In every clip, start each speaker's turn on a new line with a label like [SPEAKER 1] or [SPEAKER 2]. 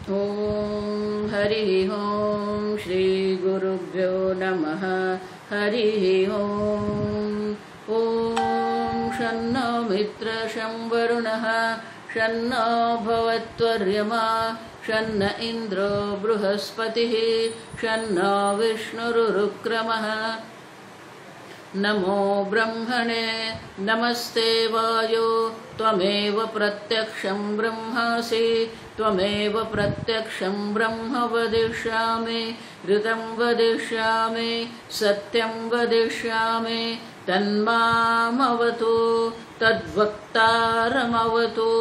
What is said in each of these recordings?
[SPEAKER 1] ओम हरि ओम श्री गुरुभ्यो नमः। हरि ओम। ओम शन्नो मित्र शं वरुणः शन्नो भवत्वर्यमा शन्न इन्द्रो बृहस्पतिः शन्नो विष्णुरुक्रमः। नमो ब्रह्मणे नमस्ते वायो त्वमेव प्रत्यक्षं ब्रह्मासि त्वमेव प्रत्यक्षं ब्रह्म वदिष्यामि ऋतं वदिष्यामि सत्यं वदिष्यामि तन्मामवतु तद्वक्तारमवतु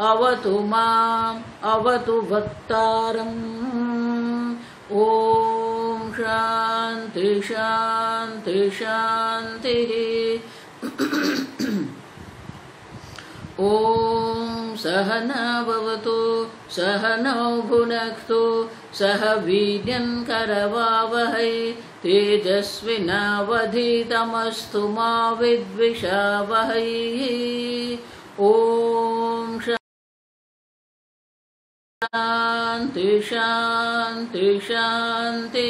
[SPEAKER 1] अवतु माम् अवतु वक्तारम्। ओम शांति शांति शांति। ओम सहना भवतु सहनौ भुनक्तु सह वीर्यं करवावहै तेजस्विनावधीतमस्तु मा विद्विषावहै। ओम शांति शांति शांति।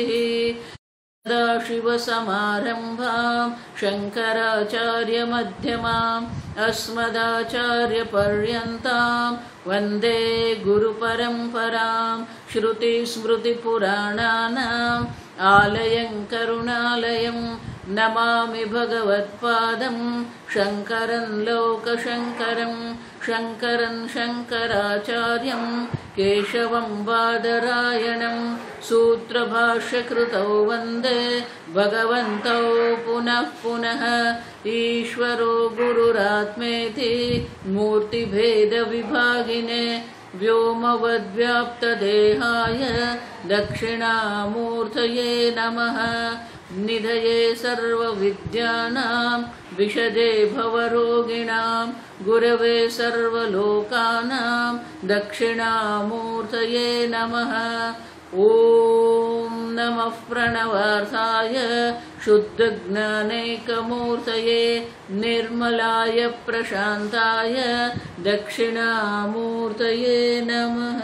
[SPEAKER 1] सदाशिवसमारम्भां शङ्कराचार्यमध्यमाम् अस्मदाचार्यपर्यन्तां वन्दे गुरुपरम्परां। श्रुतिस्मृतिपुराणानाम् आलयं करुणालयं नमामि भगवत्पादं शङ्करं लोकशङ्करं शङ्करं शङ्कराचार्यं केशवं बादरायणं सूत्रभाष्यकृतौ वन्दे भगवन्तौ पुनः पुनः। ईश्वरो गुरुरात्मेति मूर्तिभेदविभागिने व्योमवद्व्याप्तदेहाय दक्षिणामूर्तये नमः। निधये सर्वविद्यानां विशदे भवरोगिणां गुरवे सर्वलोकानां दक्षिणामूर्तये नमः। ओम नमः प्रणवार्थाय शुद्धज्ञानैकमूर्तये निर्मलाय प्रशान्ताय दक्षिणामूर्तये नमः।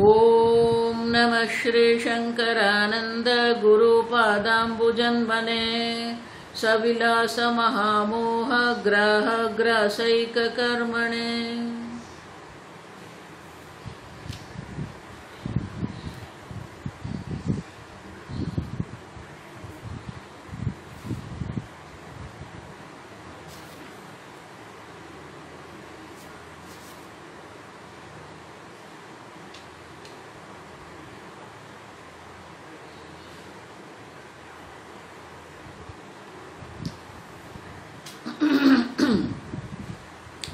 [SPEAKER 1] ओम नमः श्री शंकरानंद गुरुपादाम्बुजन्मने सविलास महामोह ग्राह ग्रासैक कर्मणे।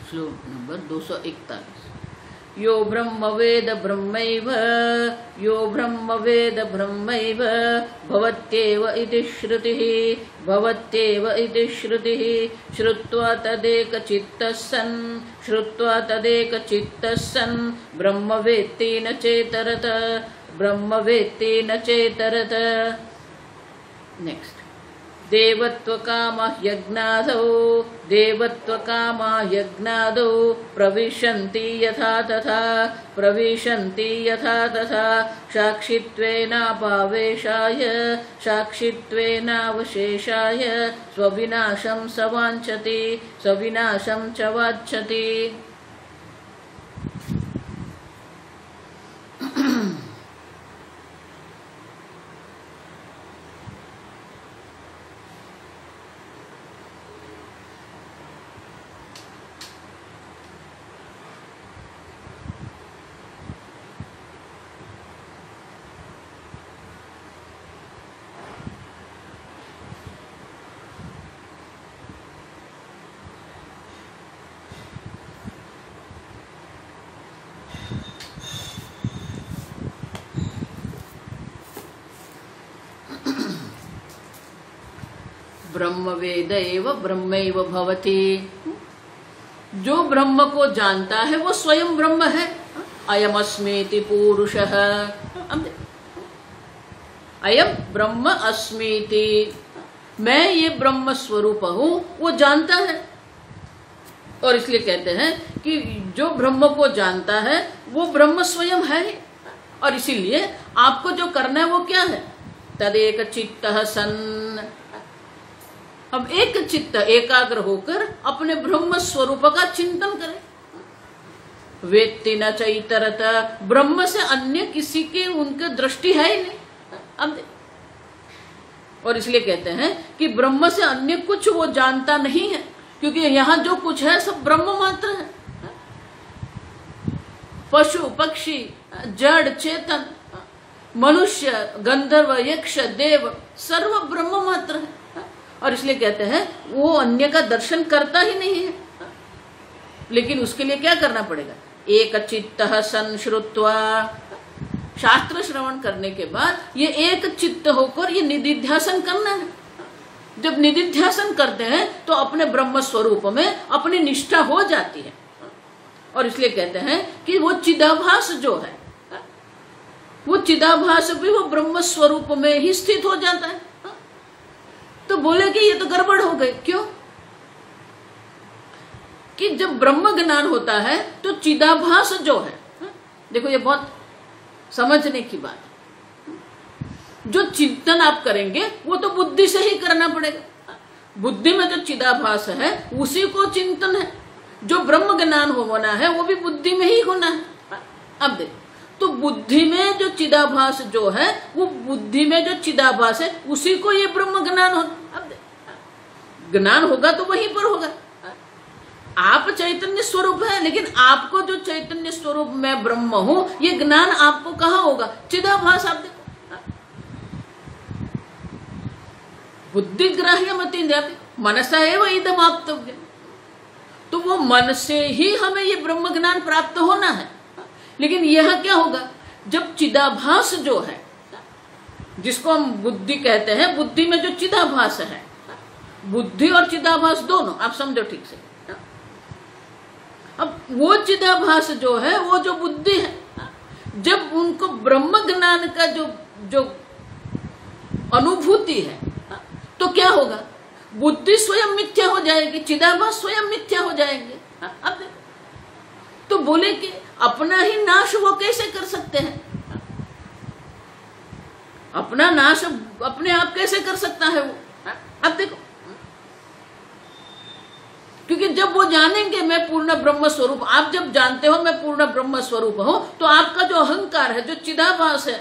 [SPEAKER 1] श्लोक नंबर 241। यो ब्रह्म वेद ब्रह्मैव यो ब्रह्म वेद ब्रह्मैव भवत्येव इति श्रुतिः भवत्येव इति श्रुतिः। श्रुत्वा तदेकचित्तः सन् ब्रह्मवेत्ति न चेतरत ब्रह्मवेत्ति न चेतरत। नेक्स्ट। देवत्वकामः यज्ञादौ प्रविशन्ति यथा तथा साक्षित्वेनावशेषाय स्वविनाशं च वाञ्छति। ब्रह्मवेद एव ब्रह्मैव भवति। जो ब्रह्म को जानता है वो स्वयं ब्रह्म है। अयमस्मीति पुरुषः, अयम ब्रह्म अस्मीति, मैं ये ब्रह्म स्वरूप हूं, वो जानता है। और इसलिए कहते हैं कि जो ब्रह्म को जानता है वो ब्रह्म स्वयं है। और इसीलिए आपको जो करना है वो क्या है? तदेक चित्त सन। अब एक चित्त एकाग्र होकर अपने ब्रह्म स्वरूप का चिंतन करें। वेत्ति न च इतरता, ब्रह्म से अन्य किसी की उनके दृष्टि है ही नहीं। अब और इसलिए कहते हैं कि ब्रह्म से अन्य कुछ वो जानता नहीं है, क्योंकि यहां जो कुछ है सब ब्रह्म मात्र है। पशु पक्षी जड़ चेतन मनुष्य गंधर्व यक्ष देव सर्व ब्रह्म मात्र है। और इसलिए कहते हैं वो अन्य का दर्शन करता ही नहीं है। लेकिन उसके लिए क्या करना पड़ेगा? एक चित्तः सन श्रुत्वा, शास्त्र श्रवण करने के बाद ये एक चित्त होकर ये निधिध्यासन करना है। जब निधिध्यासन करते हैं तो अपने ब्रह्म स्वरूप में अपनी निष्ठा हो जाती है। और इसलिए कहते हैं कि वो चिदाभास जो है, वो चिदाभास भी वो ब्रह्म स्वरूप में ही स्थित हो जाता है। तो बोले कि ये तो गड़बड़ हो गई। क्यों? कि जब ब्रह्म ज्ञान होता है तो चिदाभास जो है, देखो ये बहुत समझने की बात है। जो चिंतन आप करेंगे वो तो बुद्धि से ही करना पड़ेगा। बुद्धि में जो चिदाभास है उसी को चिंतन है। जो ब्रह्म ज्ञान होना है वो भी बुद्धि में ही होना है। अब देखो, तो बुद्धि में जो चिदाभास जो है, वो बुद्धि में जो चिदाभास है उसी को ये ब्रह्म ज्ञान हो। अब ज्ञान होगा तो वहीं पर होगा। आप चैतन्य स्वरूप है, लेकिन आपको जो चैतन्य स्वरूप में ब्रह्म हूं, ये ज्ञान आपको कहां होगा? चिदाभास। आप देखो, बुद्धि ग्राह्य मति मनसा एव इदम आप्तव्य। तो वो मन से ही हमें ये ब्रह्म ज्ञान प्राप्त होना है। लेकिन यह क्या होगा? जब चिदाभास जो है, जिसको हम बुद्धि कहते हैं, बुद्धि में जो चिदाभास है, बुद्धि और चिदाभास दोनों आप समझो ठीक से। अब वो चिदाभास जो है, वो जो बुद्धि है, जब उनको ब्रह्म ज्ञान का जो अनुभूति है, तो क्या होगा? बुद्धि स्वयं मिथ्या हो जाएगी, चिदाभास स्वयं मिथ्या हो जाएंगे। अब देखो, तो बोले कि अपना ही नाश वो कैसे कर सकते हैं? अपना नाश अपने आप कैसे कर सकता है वो? अब देखो, क्योंकि जब वो जानेंगे मैं पूर्ण ब्रह्म स्वरूप, आप जब जानते हो मैं पूर्ण ब्रह्म स्वरूप हूं, तो आपका जो अहंकार है, जो चिदाभास है,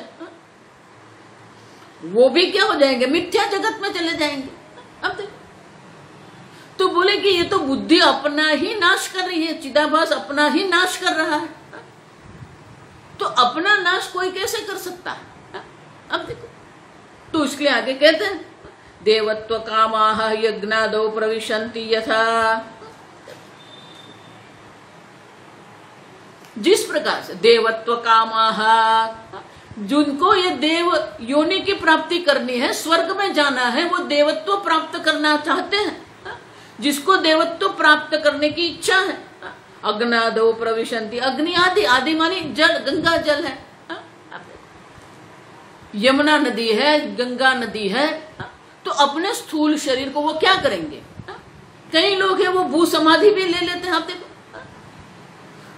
[SPEAKER 1] वो भी क्या हो जाएंगे? मिथ्या जगत में चले जाएंगे। अब देखो, तो बोले कि ये तो बुद्धि अपना ही नाश कर रही है, चिदाभास अपना ही नाश कर रहा है। तो अपना नाश कोई कैसे कर सकता है? अब देखो, तो इसलिए आगे कहते हैं देवत्व कामाः यज्ञादौ प्रविशन्ति यथा। जिस प्रकार से देवत्व कामाः, जिनको ये देव योनि की प्राप्ति करनी है, स्वर्ग में जाना है, वो देवत्व प्राप्त करना चाहते हैं, जिसको देवत्व प्राप्त करने की इच्छा है, अग्नादो प्रविशन्ति, अग्नि आदि, आदि मानी जल, गंगा जल है, यमुना नदी है, गंगा नदी है, तो अपने स्थूल शरीर को वो क्या करेंगे? कई लोग हैं वो भू समाधि भी ले लेते हैं। आप देखो,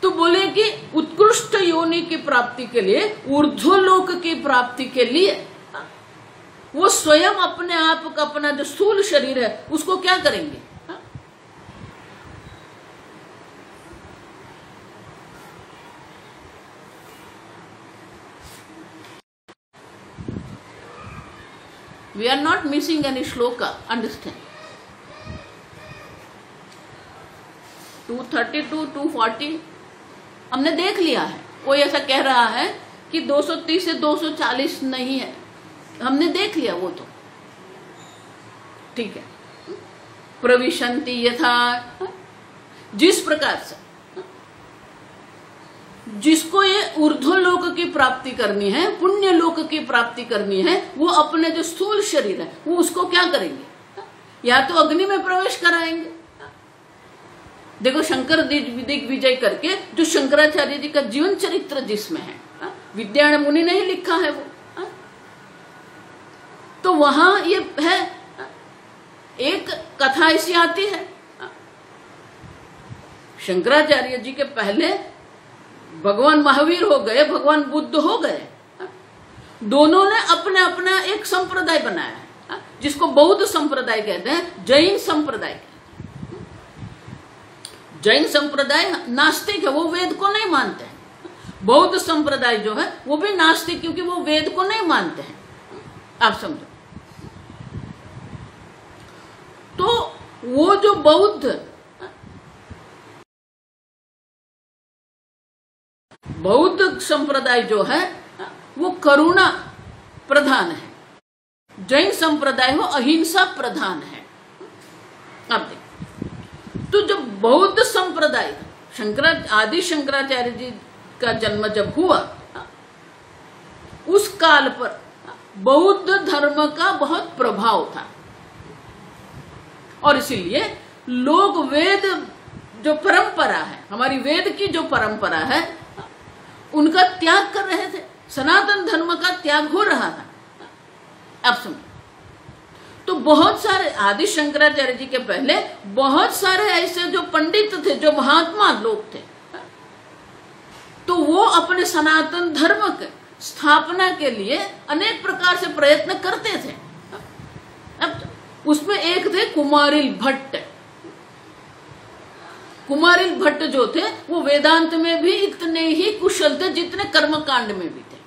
[SPEAKER 1] तो बोले कि उत्कृष्ट योनि की प्राप्ति के लिए, ऊर्ध्वलोक की प्राप्ति के लिए वो स्वयं अपने आप का अपना जो स्थूल शरीर है उसको क्या करेंगे? We are not missing any shloka, understand? 232, 240 हमने देख लिया है। कोई ऐसा कह रहा है कि 230 से 240 नहीं है, हमने देख लिया वो तो ठीक है। प्रविशन्ति यथा, जिस प्रकार से जिसको ये ऊर्ध्वलोक की प्राप्ति करनी है, पुण्य लोक की प्राप्ति करनी है, वो अपने जो स्थूल शरीर है वो उसको क्या करेंगे? या तो अग्नि में प्रवेश कराएंगे। देखो शंकर दिग्विजय करके जो शंकराचार्य जी का जीवन चरित्र जिसमें है, विद्यारण्य मुनि ने ही लिखा है वो, तो वहां ये है, एक कथा ऐसी आती है शंकराचार्य जी के पहले भगवान महावीर हो गए, भगवान बुद्ध हो गए, दोनों ने अपना अपना एक संप्रदाय बनाया है, जिसको बौद्ध संप्रदाय कहते हैं, जैन संप्रदाय। जैन संप्रदाय नास्तिक है, वो वेद को नहीं मानते हैं। बौद्ध संप्रदाय जो है वो भी नास्तिक, क्योंकि वो वेद को नहीं मानते हैं। आप समझो। तो वो जो बौद्ध संप्रदाय जो है वो करुणा प्रधान है, जैन संप्रदाय वो अहिंसा प्रधान है। अब देखिए, तो जो बौद्ध संप्रदाय आदि शंकराचार्य जी का जन्म जब हुआ, उस काल पर बौद्ध धर्म का बहुत प्रभाव था, और इसीलिए लोग वेद जो परंपरा है, हमारी वेद की जो परंपरा है, उनका त्याग कर रहे थे। सनातन धर्म का त्याग हो रहा था। अब सुनिए, तो बहुत सारे आदि शंकराचार्य जी के पहले बहुत सारे ऐसे जो पंडित थे, जो महात्मा लोग थे, तो वो अपने सनातन धर्म के स्थापना के लिए अनेक प्रकार से प्रयत्न करते थे। अब उसमें एक थे कुमारिल भट्ट। कुमारिल भट्ट जो थे वो वेदांत में भी इतने ही कुशल थे जितने कर्मकांड में भी थे।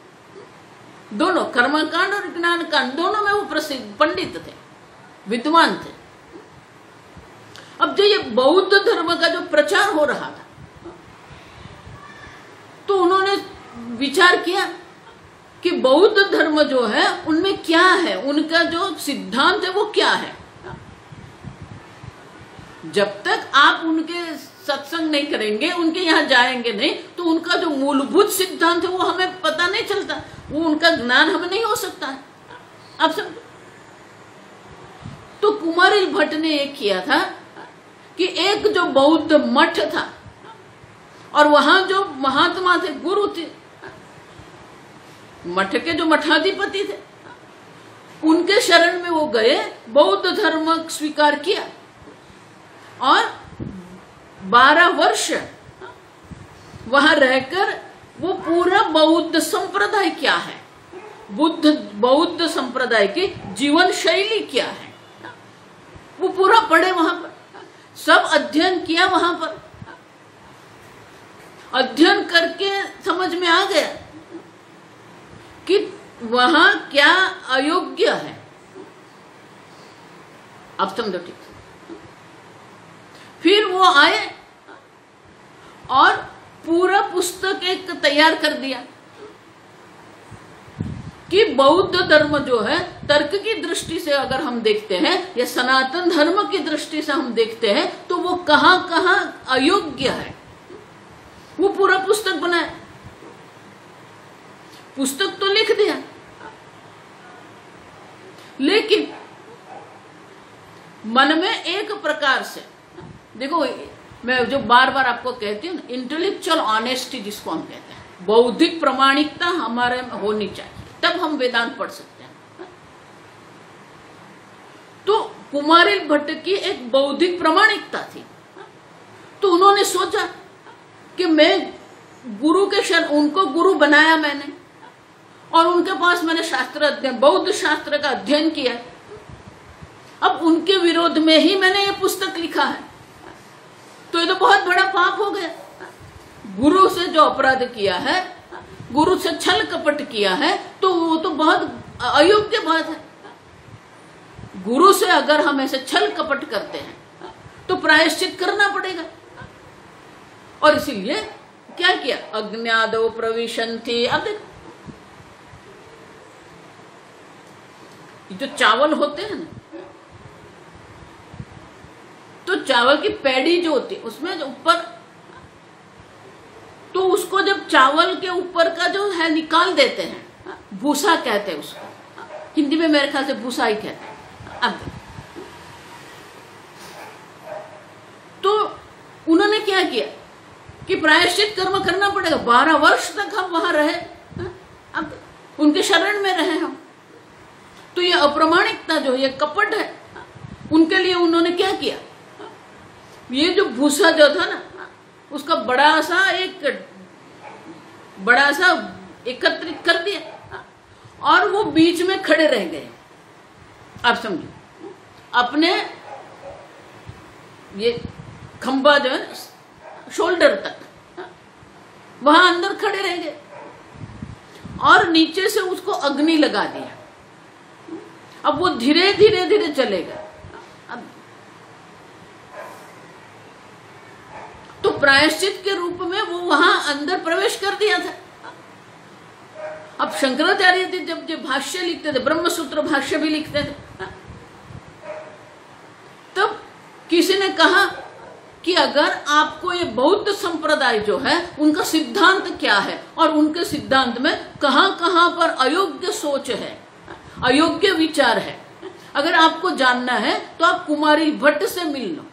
[SPEAKER 1] दोनों कर्मकांड और ज्ञान कांड दोनों में वो प्रसिद्ध पंडित थे, विद्वान थे। अब जो ये बौद्ध धर्म का जो प्रचार हो रहा था, तो उन्होंने विचार किया कि बौद्ध धर्म जो है उनमें क्या है, उनका जो सिद्धांत है वो क्या है। जब तक आप उनके सत्संग नहीं करेंगे, उनके यहाँ जाएंगे नहीं, तो उनका जो मूलभूत सिद्धांत है वो हमें पता नहीं चलता, वो उनका ज्ञान हमें नहीं हो सकता है। आप समझो। तो कुमारिल भट्ट ने एक किया था कि एक जो बौद्ध मठ था और वहां जो महात्मा थे, गुरु थे, मठ के जो मठाधिपति थे, उनके शरण में वो गए, बौद्ध धर्म स्वीकार किया और 12 वर्ष वहां रहकर वो पूरा बौद्ध संप्रदाय क्या है, बौद्ध संप्रदाय की जीवन शैली क्या है, वो पूरा पढ़े, वहां पर सब अध्ययन किया। वहां पर अध्ययन करके समझ में आ गया कि वहां क्या अयोग्य है। अब समझो ठीक। फिर वो आए और पूरा पुस्तक एक तैयार कर दिया कि बौद्ध धर्म जो है, तर्क की दृष्टि से अगर हम देखते हैं या सनातन धर्म की दृष्टि से हम देखते हैं, तो वो कहां कहां अयोग्य है, वो पूरा पुस्तक बनाया। पुस्तक तो लिख दिया, लेकिन मन में एक प्रकार से, देखो मैं जो बार बार आपको कहती हूँ, इंटेलेक्चुअल ऑनेस्टी जिसको हम कहते हैं, बौद्धिक प्रामाणिकता हमारे में होनी चाहिए, तब हम वेदांत पढ़ सकते हैं। तो कुमारिल भट्ट की एक बौद्धिक प्रामाणिकता थी, तो उन्होंने सोचा कि मैं गुरु के शरण, उनको गुरु बनाया मैंने, और उनके पास मैंने शास्त्र अध्ययन, बौद्ध शास्त्र का अध्ययन किया। अब उनके विरोध में ही मैंने ये पुस्तक लिखा है, तो ये तो बहुत बड़ा पाप हो गया। गुरु से जो अपराध किया है, गुरु से छल कपट किया है, तो वो तो बहुत अयोग्य बात है। गुरु से अगर हम ऐसे छल कपट करते हैं तो प्रायश्चित करना पड़ेगा। और इसीलिए क्या किया, अज्ञादो प्रविशन्ति। अब देखो, जो चावल होते हैं ना, तो चावल की पैडी जो होती है उसमें जो ऊपर, तो उसको जब चावल के ऊपर का जो है निकाल देते हैं, भूसा कहते हैं उसको, हिंदी में मेरे ख्याल से भूसा ही कहते हैं। अब तो उन्होंने क्या किया कि प्रायश्चित कर्म करना पड़ेगा। 12 वर्ष तक हम वहां रहे, अब उनके शरण में रहे हम, तो ये अप्रामाणिकता जो ये कपट है, उनके लिए उन्होंने क्या किया, ये जो भूसा जो था ना, उसका बड़ा सा एकत्रित कर दिया और वो बीच में खड़े रह गए। आप समझो, अपने ये खंबा जो है शोल्डर तक वहां अंदर खड़े रह गए और नीचे से उसको अग्नि लगा दिया। अब वो धीरे धीरे धीरे चलेगा। तो प्रायश्चित के रूप में वो वहां अंदर प्रवेश कर दिया था। अब शंकराचार्य जी जब भाष्य लिखते थे, ब्रह्मसूत्र भाष्य भी लिखते थे, तब किसी ने कहा कि अगर आपको ये बौद्ध संप्रदाय जो है उनका सिद्धांत क्या है और उनके सिद्धांत में कहां कहां पर अयोग्य सोच है, अयोग्य विचार है, अगर आपको जानना है तो आप कुमारी भट्ट से मिल लो।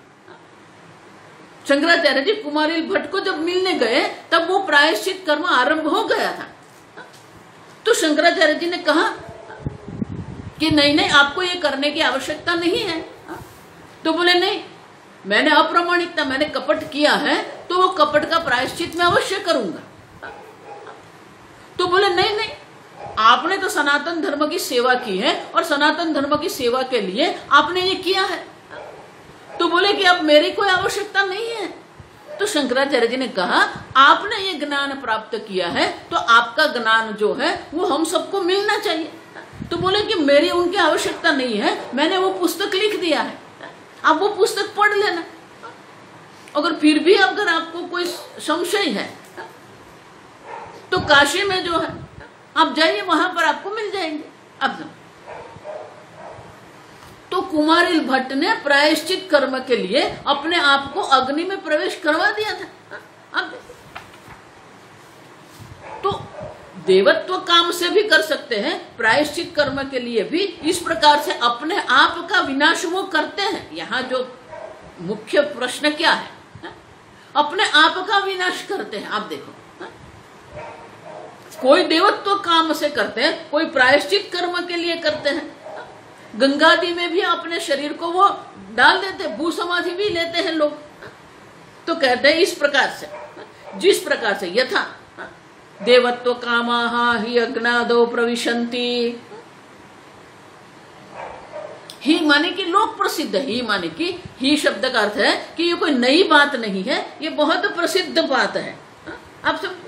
[SPEAKER 1] शंकराचार्य जी कुमारी भट्ट को जब मिलने गए तब वो प्रायश्चित कर्म आरंभ हो गया था। तो शंकराचार्य जी ने कहा कि नहीं नहीं, आपको ये करने की आवश्यकता नहीं है। तो बोले नहीं, मैंने अप्रामाणिकता, मैंने कपट किया है तो वो कपट का प्रायश्चित मैं अवश्य करूंगा। तो बोले नहीं नहीं, आपने तो सनातन धर्म की सेवा की है और सनातन धर्म की सेवा के लिए आपने ये किया है। तो बोले कि अब मेरी कोई आवश्यकता नहीं है। तो शंकराचार्य जी ने कहा आपने ये ज्ञान प्राप्त किया है तो आपका ज्ञान जो है वो हम सबको मिलना चाहिए। तो बोले कि मेरी उनकी आवश्यकता नहीं है, मैंने वो पुस्तक लिख दिया है, आप वो पुस्तक पढ़ लेना। अगर फिर भी अगर आपको कोई संशय है तो काशी में जो है आप जाइए, वहां पर आपको मिल जाएंगे। अब तो कुमारी भट्ट ने प्रायश्चित कर्म के लिए अपने आप को अग्नि में प्रवेश करवा दिया था। अब तो देवत्व काम से भी कर सकते हैं, प्रायश्चित कर्म के लिए भी इस प्रकार से अपने आप का विनाश वो करते हैं। यहाँ जो मुख्य प्रश्न क्या है, अपने आप का विनाश करते हैं। आप देखो, कोई देवत्व काम से करते हैं, कोई प्रायश्चित कर्म के लिए करते हैं। गंगादी में भी अपने शरीर को वो डाल देते, भू समाधि भी लेते हैं लोग। तो कहते हैं इस प्रकार से, जिस प्रकार से यथा देवत्व कामाः हि अज्ञादो प्रविशन्ति। ही माने कि लोक प्रसिद्ध, ही माने कि ही शब्द का अर्थ है कि ये कोई नई बात नहीं है, ये बहुत प्रसिद्ध बात है। आप सब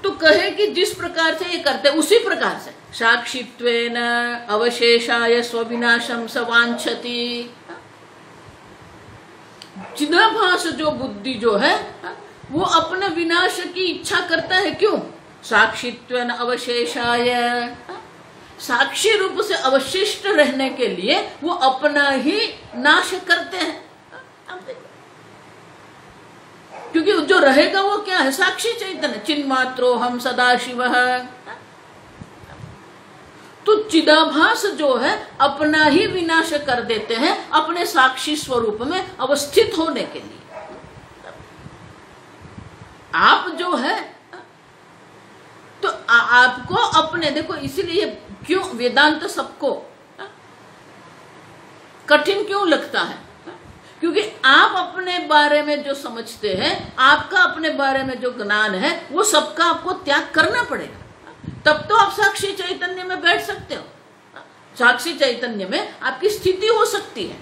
[SPEAKER 1] तो कहे कि जिस प्रकार से ये करते उसी प्रकार से साक्षित्वेन अवशेषाय स्वविनाशम सवांछति। चिदाभास जो बुद्धि जो है वो अपने विनाश की इच्छा करता है। क्यों? साक्षित्वेन अवशेषाय, साक्षी रूप से अवशिष्ट रहने के लिए वो अपना ही नाश करते हैं। क्योंकि जो रहेगा वो क्या है? साक्षी चैतन्य, चिन्मात्रो हम सदाशिव। तो चिदाभास जो है अपना ही विनाश कर देते हैं अपने साक्षी स्वरूप में अवस्थित होने के लिए। आप जो है तो आपको अपने, देखो इसीलिए क्यों वेदांत सबको कठिन क्यों लगता है? क्योंकि आप अपने बारे में जो समझते हैं, आपका अपने बारे में जो ज्ञान है वो सबका आपको त्याग करना पड़ेगा, तब तो आप साक्षी चैतन्य में बैठ सकते हो, साक्षी चैतन्य में आपकी स्थिति हो सकती है।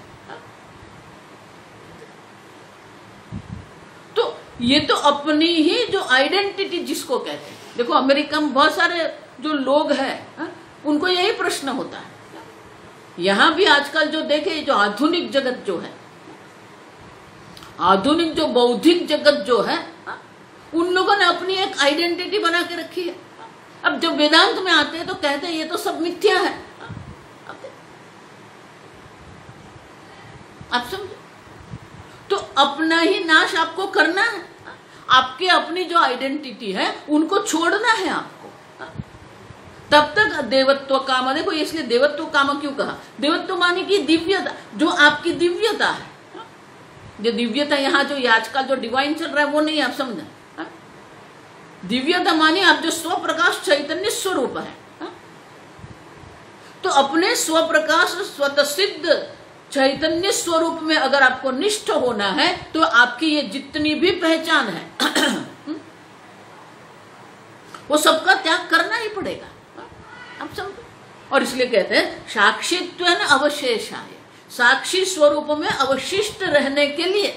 [SPEAKER 1] तो ये तो अपनी ही जो आइडेंटिटी जिसको कहते हैं, देखो अमेरिका में बहुत सारे जो लोग हैं उनको यही प्रश्न होता है। यहां भी आजकल जो देखे, जो आधुनिक जगत जो है, आधुनिक जो बौद्धिक जगत जो है, उन लोगों ने अपनी एक आइडेंटिटी बना के रखी है। अब जब वेदांत में आते हैं तो कहते हैं ये तो सब मिथ्या है। आप समझे? तो अपना ही नाश आपको करना है, आपके अपनी जो आइडेंटिटी है उनको छोड़ना है आपको, तब तक देवत्व काम। देखो इसलिए देवत्व काम क्यों कहा? देवत्व माने की दिव्यता, जो आपकी दिव्यता है, जो दिव्यता यहाँ जो आजकल जो डिवाइन चल रहा है वो नहीं, आप समझे? दिव्यता माने आप जो स्वप्रकाश चैतन्य स्वरूप है। तो अपने स्वप्रकाश स्वतः सिद्ध चैतन्य स्वरूप में अगर आपको निष्ठ होना है तो आपकी ये जितनी भी पहचान है वो सबका त्याग करना ही पड़ेगा। आप समझो। और इसलिए कहते हैं साक्षित्वेन अवशेषाय, साक्षी स्वरूप में अवशिष्ट रहने के लिए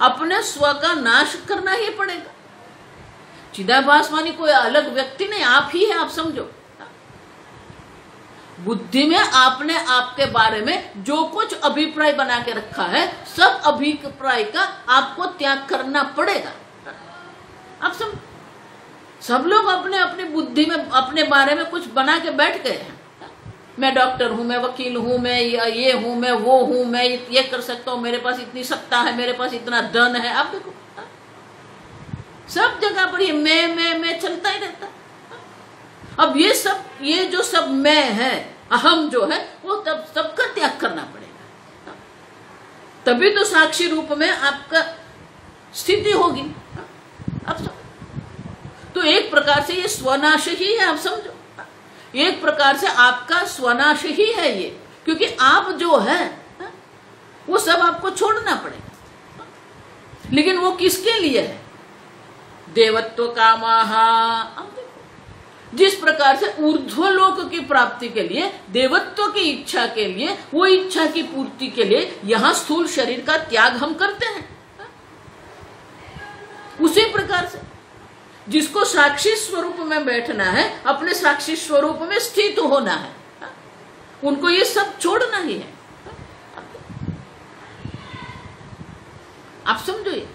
[SPEAKER 1] अपने स्व का नाश करना ही पड़ेगा। चिदाभास मानी कोई अलग व्यक्ति नहीं, आप ही है। आप समझो, बुद्धि में आपने आपके बारे में जो कुछ अभिप्राय बना के रखा है, सब अभिप्राय का आपको त्याग करना पड़ेगा। आप समझो, सब लोग अपने अपनी बुद्धि में अपने बारे में कुछ बना के बैठ गए हैं। मैं डॉक्टर हूं, मैं वकील हूं, मैं ये हूं, मैं वो हूं, मैं ये कर सकता हूं, मेरे पास इतनी सत्ता है, मेरे पास इतना धन है। आप देखो सब जगह पर ये मैं चलता ही रहता है। अब ये जो सब मैं है, अहम जो है, वो तब सबका त्याग करना पड़ेगा, तभी तो साक्षी रूप में आपका स्थिति होगी। अब सब तो एक प्रकार से ये स्वनाश ही है। आप समझो, एक प्रकार से आपका स्वनाश ही है ये, क्योंकि आप जो है वो सब आपको छोड़ना पड़ेगा। लेकिन वो किसके लिए है? देवत्व कामाहा। जिस प्रकार से ऊर्ध्वलोक की प्राप्ति के लिए, देवत्व की इच्छा के लिए, वो इच्छा की पूर्ति के लिए यहां स्थूल शरीर का त्याग हम करते हैं, उसी प्रकार से जिसको साक्षी स्वरूप में बैठना है, अपने साक्षी स्वरूप में स्थित होना है, उनको ये सब छोड़ना ही है। आप समझो ये।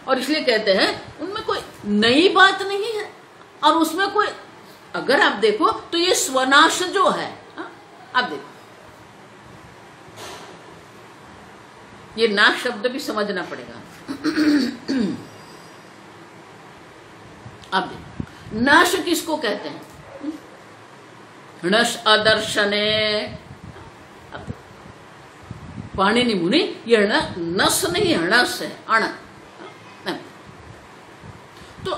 [SPEAKER 1] और इसलिए कहते हैं उनमें कोई नई बात नहीं है, और उसमें कोई, अगर आप देखो तो ये स्वनाश जो है, आप देखो ये नाश शब्द भी समझना पड़ेगा। अब देखो नाश किसको कहते हैं? णश अदर्शने। पाणिनि मुनि ये नस नहीं है, णस है, अण। तो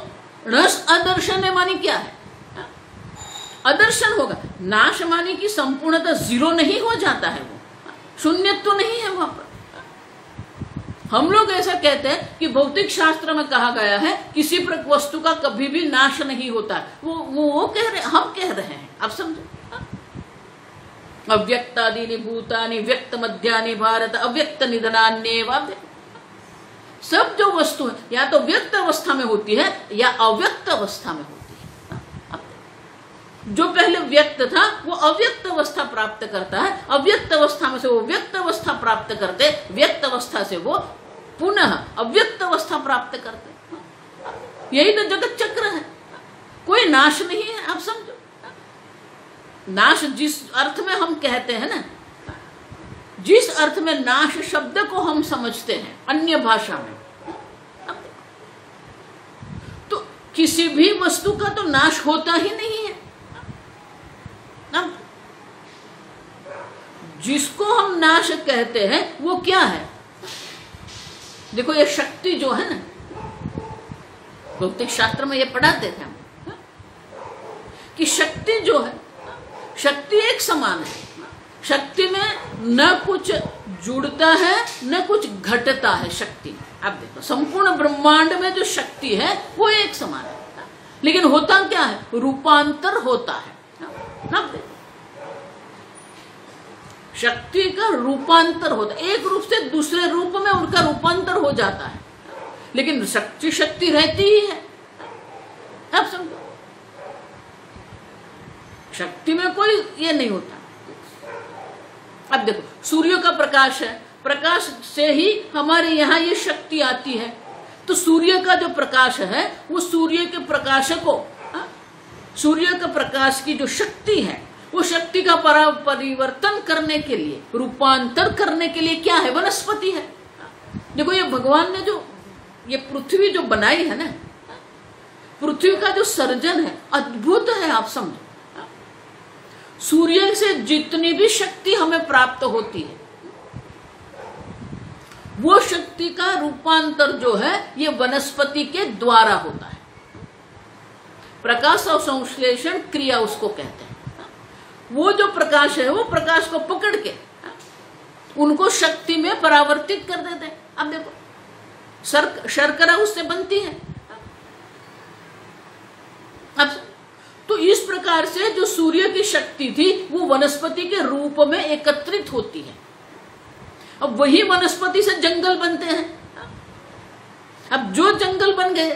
[SPEAKER 1] णस अदर्शने मानी क्या है? अदर्शन होगा। नाश मानी कि संपूर्णतः जीरो नहीं हो जाता है, वो शून्य तो नहीं है वहां पर। हम लोग ऐसा कहते हैं कि भौतिक शास्त्र में कहा गया है किसी वस्तु का कभी भी नाश नहीं होता। वो कह रहे, हम कह रहे हैं। आप समझो, अव्यक्तादीनि भूतानि व्यक्त मध्यानि भारत अव्यक्त निधनान्येव। सब जो वस्तु है या तो व्यक्त अवस्था में होती है या अव्यक्त अवस्था में होती है। जो पहले व्यक्त था वो अव्यक्त अवस्था प्राप्त करता है, अव्यक्त अवस्था में से वो व्यक्त अवस्था प्राप्त करते, व्यक्त अवस्था से वो पुनः अव्यक्त अवस्था प्राप्त करते। यही तो जगत चक्र है, कोई नाश नहीं है। आप समझो, नाश जिस अर्थ में हम कहते हैं ना, जिस अर्थ में नाश शब्द को हम समझते हैं अन्य भाषा में, तो किसी भी वस्तु का तो नाश होता ही नहीं है। जिसको हम नाश कहते हैं वो क्या है? देखो ये शक्ति जो है ना, भौतिक शास्त्र में ये पढ़ाते थे हम कि शक्ति जो है, शक्ति एक समान है। शक्ति में न कुछ जुड़ता है न कुछ घटता है। शक्ति आप देखो संपूर्ण ब्रह्मांड में जो शक्ति है वो एक समान है, लेकिन होता क्या है? रूपांतर होता है। आप देखो शक्ति का रूपांतर होता है, एक रूप से दूसरे रूप में उनका रूपांतर हो जाता है, लेकिन शक्ति शक्ति रहती ही है। अब समझो, शक्ति में कोई ये नहीं होता। अब देखो सूर्य का प्रकाश है, प्रकाश से ही हमारे यहाँ ये शक्ति आती है। तो सूर्य का जो प्रकाश है वो सूर्य के प्रकाश को, सूर्य का प्रकाश की जो शक्ति है वो शक्ति का परिवर्तन करने के लिए, रूपांतर करने के लिए क्या है? वनस्पति है। देखो ये भगवान ने जो ये पृथ्वी जो बनाई है ना, पृथ्वी का जो सर्जन है अद्भुत है। आप समझो, सूर्य से जितनी भी शक्ति हमें प्राप्त होती है वो शक्ति का रूपांतर जो है ये वनस्पति के द्वारा होता है। प्रकाश और संश्लेषण क्रिया उसको कहते हैं। वो जो प्रकाश है वो प्रकाश को पकड़ के उनको शक्ति में परावर्तित कर देते हैं। अब देखो शर्करा उससे बनती है। अब तो इस प्रकार से जो सूर्य की शक्ति थी वो वनस्पति के रूप में एकत्रित होती है। अब वही वनस्पति से जंगल बनते हैं। अब जो जंगल बन गए,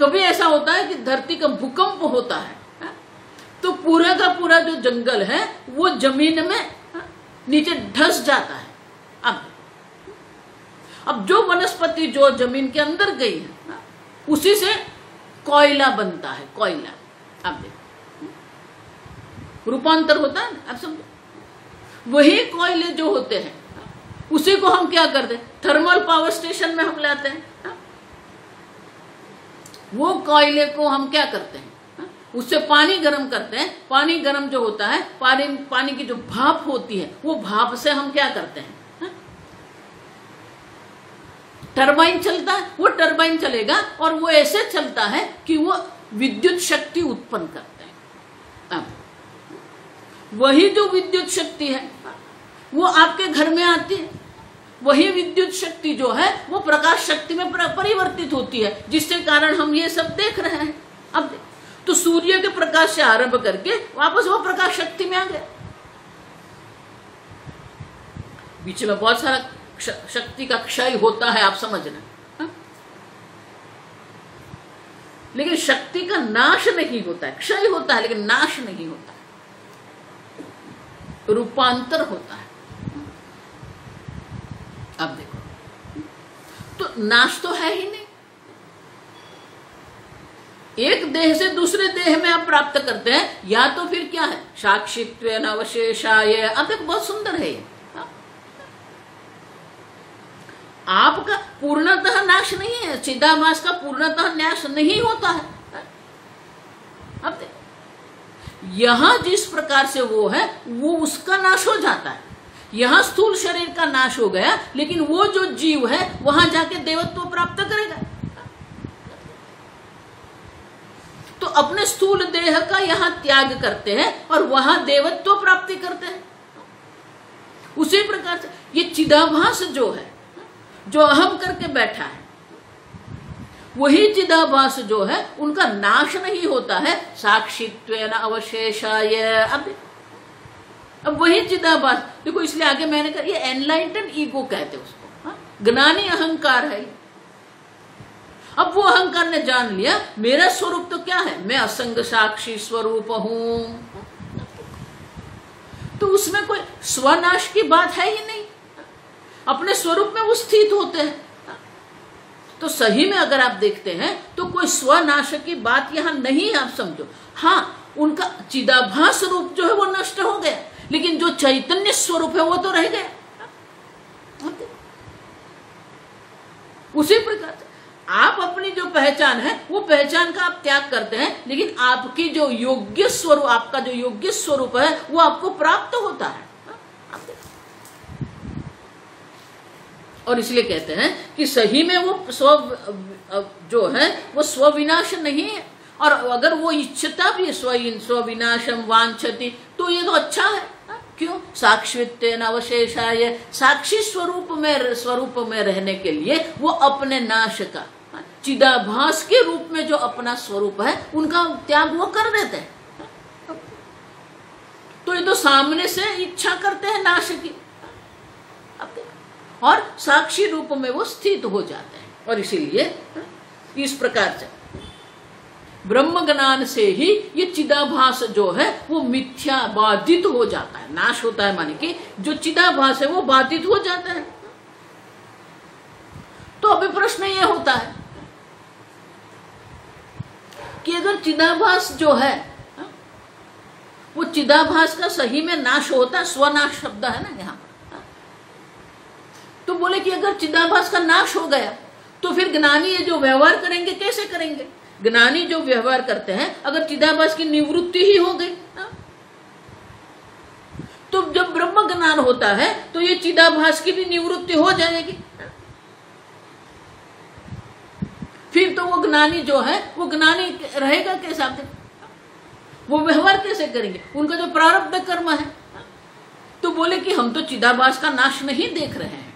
[SPEAKER 1] कभी ऐसा होता है कि धरती का भूकंप होता है तो पूरा का पूरा जो जंगल है वो जमीन में नीचे धंस जाता है। अब जो वनस्पति जो जमीन के अंदर गई है उसी से कोयला बनता है। कोयला अब देखो रूपांतर होता है ना। अब समझो वही कोयले जो होते हैं उसी को हम क्या करते हैं, थर्मल पावर स्टेशन में हम लाते हैं। वो कोयले को हम क्या करते हैं, उससे पानी गर्म करते हैं। पानी गर्म जो होता है, पानी की जो भाप होती है वो भाप से हम क्या करते हैं, टरबाइन चलता है। वो टरबाइन चलेगा और वो ऐसे चलता है कि वो विद्युत शक्ति उत्पन्न करते हैं। अब वही जो विद्युत शक्ति है वो आपके घर में आती है। वही विद्युत शक्ति जो है वो प्रकाश शक्ति में परिवर्तित होती है, जिसके कारण हम ये सब देख रहे हैं। अब तो सूर्य के प्रकाश से आरंभ करके वापस वो प्रकाश शक्ति में आ गया। बीच में बहुत सारा शक्ति का क्षय होता है, आप समझना। लेकिन शक्ति का नाश नहीं होता है, क्षय होता है लेकिन नाश नहीं होता है, रूपांतर होता है। अब देखो तो नाश तो है ही नहीं। एक देह से दूसरे देह में आप प्राप्त करते हैं, या तो फिर क्या है, साक्षित्वेन अवशेषाय। अब देखो बहुत सुंदर है ये। आपका पूर्णतः नाश नहीं है, चिदाभास का पूर्णतः नाश नहीं होता है। अब यहां जिस प्रकार से वो है वो उसका नाश हो जाता है। यहां स्थूल शरीर का नाश हो गया, लेकिन वो जो जीव है वहां जाके देवत्व प्राप्त करेगा। तो अपने स्थूल देह का यहां त्याग करते हैं और वहां देवत्व प्राप्ति करते हैं। उसी प्रकार से ये चिदाभास जो है, जो अहम करके बैठा है, वही चिदाभास जो है उनका नाश नहीं होता है। साक्षित्वेन अवशेषाय। अब वही चिदाभास देखो, इसलिए आगे मैंने कहा ये एनलाइटन ईगो कहते हैं उसको, ज्ञानी अहंकार है। अब वो अहंकार ने जान लिया मेरा स्वरूप तो क्या है, मैं असंग साक्षी स्वरूप हूं। तो उसमें कोई स्वनाश की बात है ही नहीं, अपने स्वरूप में वो स्थित होते हैं। तो सही में अगर आप देखते हैं तो कोई स्वनाश की बात यहां नहीं है, आप समझो। हाँ, उनका चिदाभास रूप जो है वो नष्ट हो गया, लेकिन जो चैतन्य स्वरूप है वो तो रह गया। उसी प्रकार आप अपनी जो पहचान है वो पहचान का आप त्याग करते हैं, लेकिन आपकी जो योग्य स्वरूप, आपका जो योग्य स्वरूप है वो आपको प्राप्त होता है। और इसलिए कहते हैं कि सही में वो जो है वो स्वविनाश नहीं है। और अगर वो इच्छता भी स्वविनाशम वांछति तो ये तो अच्छा है। क्यों? साक्षित्वेन अवशेषाय। साक्षी स्वरूप में रहने के लिए वो अपने नाश का, चिदाभास के रूप में जो अपना स्वरूप है उनका त्याग वो कर देते हैं। तो ये तो सामने से इच्छा करते हैं नाश की, और साक्षी रूप में वो स्थित हो जाते हैं। और इसीलिए इस प्रकार से ब्रह्म ज्ञान से ही ये चिदाभास जो है वो मिथ्या बाधित हो जाता है, नाश होता है। माने कि जो चिदाभास है वो बाधित हो जाता है। तो अभी प्रश्न ये होता है कि अगर चिदाभास जो है वो चिदाभास का सही में नाश होता है, स्वनाश शब्द है ना यहाँ पर, तो बोले कि अगर चिदाभास का नाश हो गया तो फिर ज्ञानी ये जो व्यवहार करेंगे कैसे करेंगे? ज्ञानी जो व्यवहार करते हैं अगर चिदाभास की निवृत्ति ही हो गई, तो जब ब्रह्म ज्ञान होता है तो ये चिदाभास की भी निवृत्ति हो जाएगी। फिर तो वो ज्ञानी जो है वो ज्ञानी रहेगा कैसे? वो व्यवहार कैसे करेंगे? उनका जो प्रारब्ध कर्म है, तो बोले कि हम तो चिदाभास का नाश नहीं देख रहे हैं।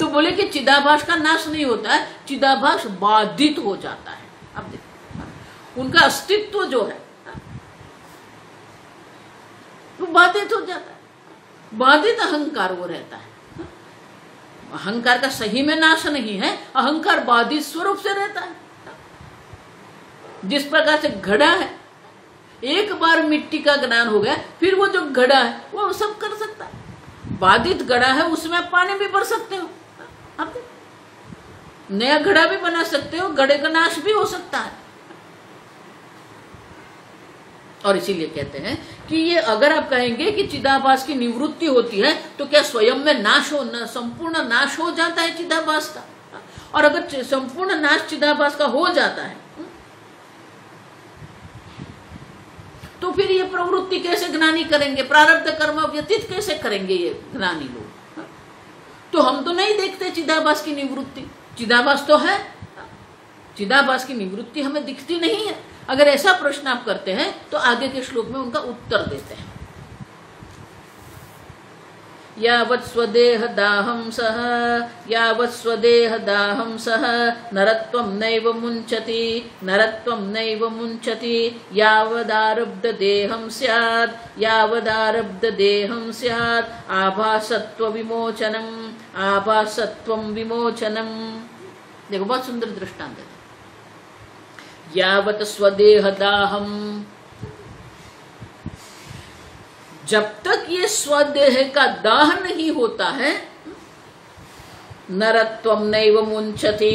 [SPEAKER 1] तो बोले कि चिदाभास का नाश नहीं होता है, चिदाभास बाधित हो जाता है। अब देखो उनका अस्तित्व जो है वो बाधित हो जाता है। बाधित अहंकार वो रहता है। अहंकार का सही में नाश नहीं है, अहंकार बाधित स्वरूप से रहता है। जिस प्रकार से घड़ा है, एक बार मिट्टी का ज्ञान हो गया, फिर वो जो घड़ा है वो सब कर सकता है। बाधित घड़ा है, उसमें पानी भी भर सकते हो, आप नया घड़ा भी बना सकते हो, घड़े का नाश भी हो सकता है। और इसीलिए कहते हैं कि ये अगर आप कहेंगे कि चिदाभास की निवृत्ति होती है तो क्या स्वयं में नाश हो, संपूर्ण नाश हो जाता है चिदाभास का? और अगर संपूर्ण नाश चिदाभास का हो जाता है तो फिर ये प्रवृत्ति कैसे ज्ञानी करेंगे? प्रारब्ध कर्म व्यतीत कैसे करेंगे ये ज्ञानी लोग? तो हम तो नहीं देखते चिदाभास की निवृत्ति। चिदाभास तो है, चिदाभास की निवृत्ति हमें दिखती नहीं है। अगर ऐसा प्रश्न आप करते हैं तो आगे के श्लोक में उनका उत्तर देते हैं। यावत् स्वदेह दाहं सह, यावत् स्वदेह दाहं सह, नरत्वं नैव मुञ्चति, नरत्वं नैव मुञ्चति, यावदारब्ध देहं स्यात्, यावदारब्ध देहं स्यात्, आभासत्व विमोचनम्, आभासत्वं विमोचनम्। देखो बहुत सुंदर दृष्टांत है। यावत स्वदेह दाहम, जब तक ये स्वदेह का दाह नहीं होता है, नरत्वम नैव मुञ्चति,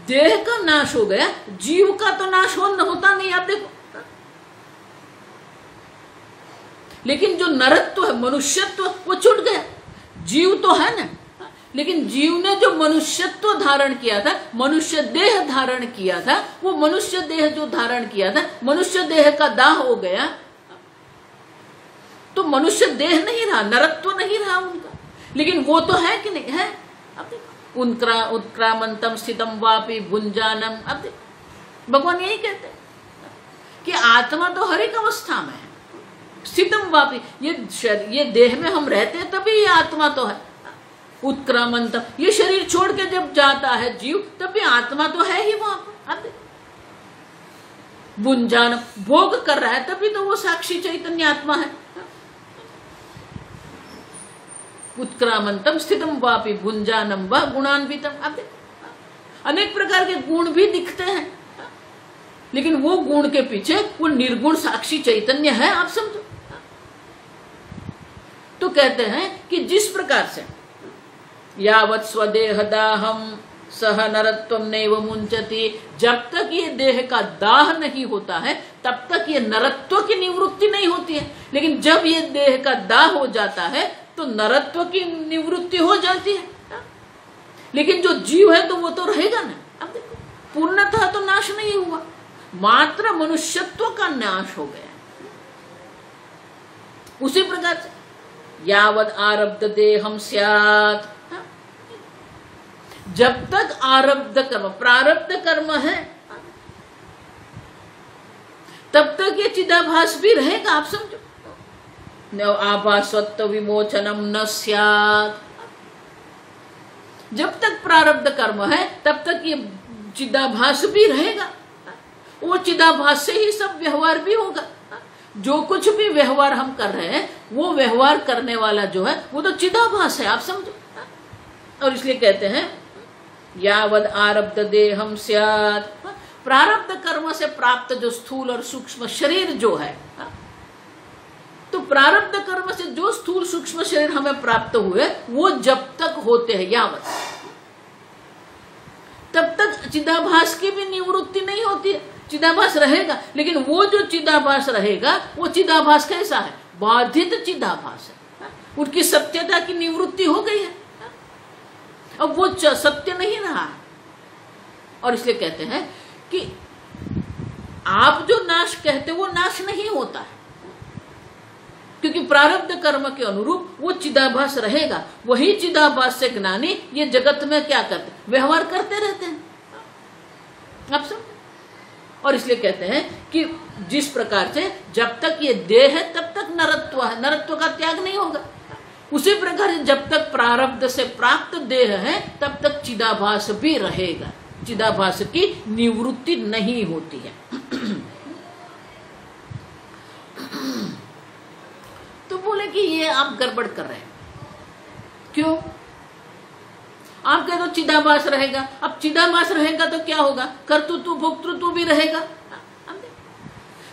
[SPEAKER 1] देह का नाश हो गया, जीव का तो नाश होता नहीं। आप देखो, लेकिन जो नरत्व है, मनुष्यत्व, वो छूट गया। जीव तो है ना, लेकिन जीव ने जो मनुष्यत्व धारण किया था, मनुष्य देह धारण किया था, वो मनुष्य देह जो धारण किया था, मनुष्य देह का दाह हो गया तो मनुष्य देह नहीं रहा, नरत्व नहीं रहा उनका। लेकिन वो तो है कि नहीं है? अब देखो, उत्क्रामंतम स्थितम वापि भुंजानम। अब देखो भगवान यही कहते हैं कि आत्मा तो हर एक अवस्था में है, स्थितम वापि, ये देह में हम रहते हैं तभी ये आत्मा तो है। उत्क्रामंतम, ये शरीर छोड़ के जब जाता है जीव, तब भी आत्मा तो है ही वहां पर। भुंजान, भोग कर रहा है, तभी तो वो साक्षी चैतन्य आत्मा है। उत्क्रामंतम स्थितम वापि भुंजानम व गुणान्वितम। अब देखो अनेक प्रकार के गुण भी दिखते हैं, लेकिन वो गुण के पीछे वो निर्गुण साक्षी चैतन्य है। आप समझो। तो कहते हैं कि जिस प्रकार से यावत् स्वदेह दाहम सह नरत्वम नैव मुञ्चति, जब तक ये देह का दाह नहीं होता है तब तक ये नरत्व की निवृत्ति नहीं होती है। लेकिन जब ये देह का दाह हो जाता है तो नरत्व की निवृत्ति हो जाती है। लेकिन जो जीव है तो वो तो रहेगा ना। अब देखो, पूर्णतः तो नाश नहीं हुआ, मात्र मनुष्यत्व का नाश हो गया। उसी प्रकार से यावद आरब्ध देहम स्यात्, जब तक आरब्ध कर्म, प्रारब्ध कर्म है, तब तक ये चिदाभास भी रहेगा। आप समझो, आभासत्व विमोचनम न स्यात्। जब तक प्रारब्ध कर्म है तब तक ये चिदाभास भी रहेगा। वो चिदाभास से ही सब व्यवहार भी होगा। जो कुछ भी व्यवहार हम कर रहे हैं, वो व्यवहार करने वाला जो है वो तो चिदाभास है। आप समझो। और इसलिए कहते हैं यावद आरब्ध देहम स्यात्, प्रारब्ध कर्म से प्राप्त जो स्थूल और सूक्ष्म शरीर जो है, तो प्रारब्ध कर्म से जो स्थूल सूक्ष्म शरीर हमें प्राप्त हुए, वो जब तक होते हैं यावत, तब तक चिदाभास की भी निवृत्ति नहीं होती है। चिदाभास रहेगा, लेकिन वो जो चिदाभास रहेगा वो चिदाभास कैसा है? बाधित चिदाभास है। उनकी सत्यता की निवृत्ति हो गई है, अब वो सत्य नहीं रहा। और इसलिए कहते हैं कि आप जो नाश कहते वो नाश नहीं होता है, क्योंकि प्रारब्ध कर्म के अनुरूप वो चिदाभास रहेगा। वही चिदाभास से ज्ञानी ये जगत में क्या करते? व्यवहार करते रहते हैं। आप सब। और इसलिए कहते हैं कि जिस प्रकार से जब तक ये देह है तब तक नरत्व है, नरत्व का त्याग नहीं होगा, उसी प्रकार से जब तक प्रारब्ध से प्राप्त देह है तब तक चिदाभास भी रहेगा, चिदाभास की निवृत्ति नहीं होती है। तो बोले कि ये आप गड़बड़ कर रहे हैं, क्यों? आप कहते हो चिदाभास रहेगा, अब चिदाभास रहेगा तो क्या होगा? कर्तृत्व भोक्तृत्व भी रहेगा।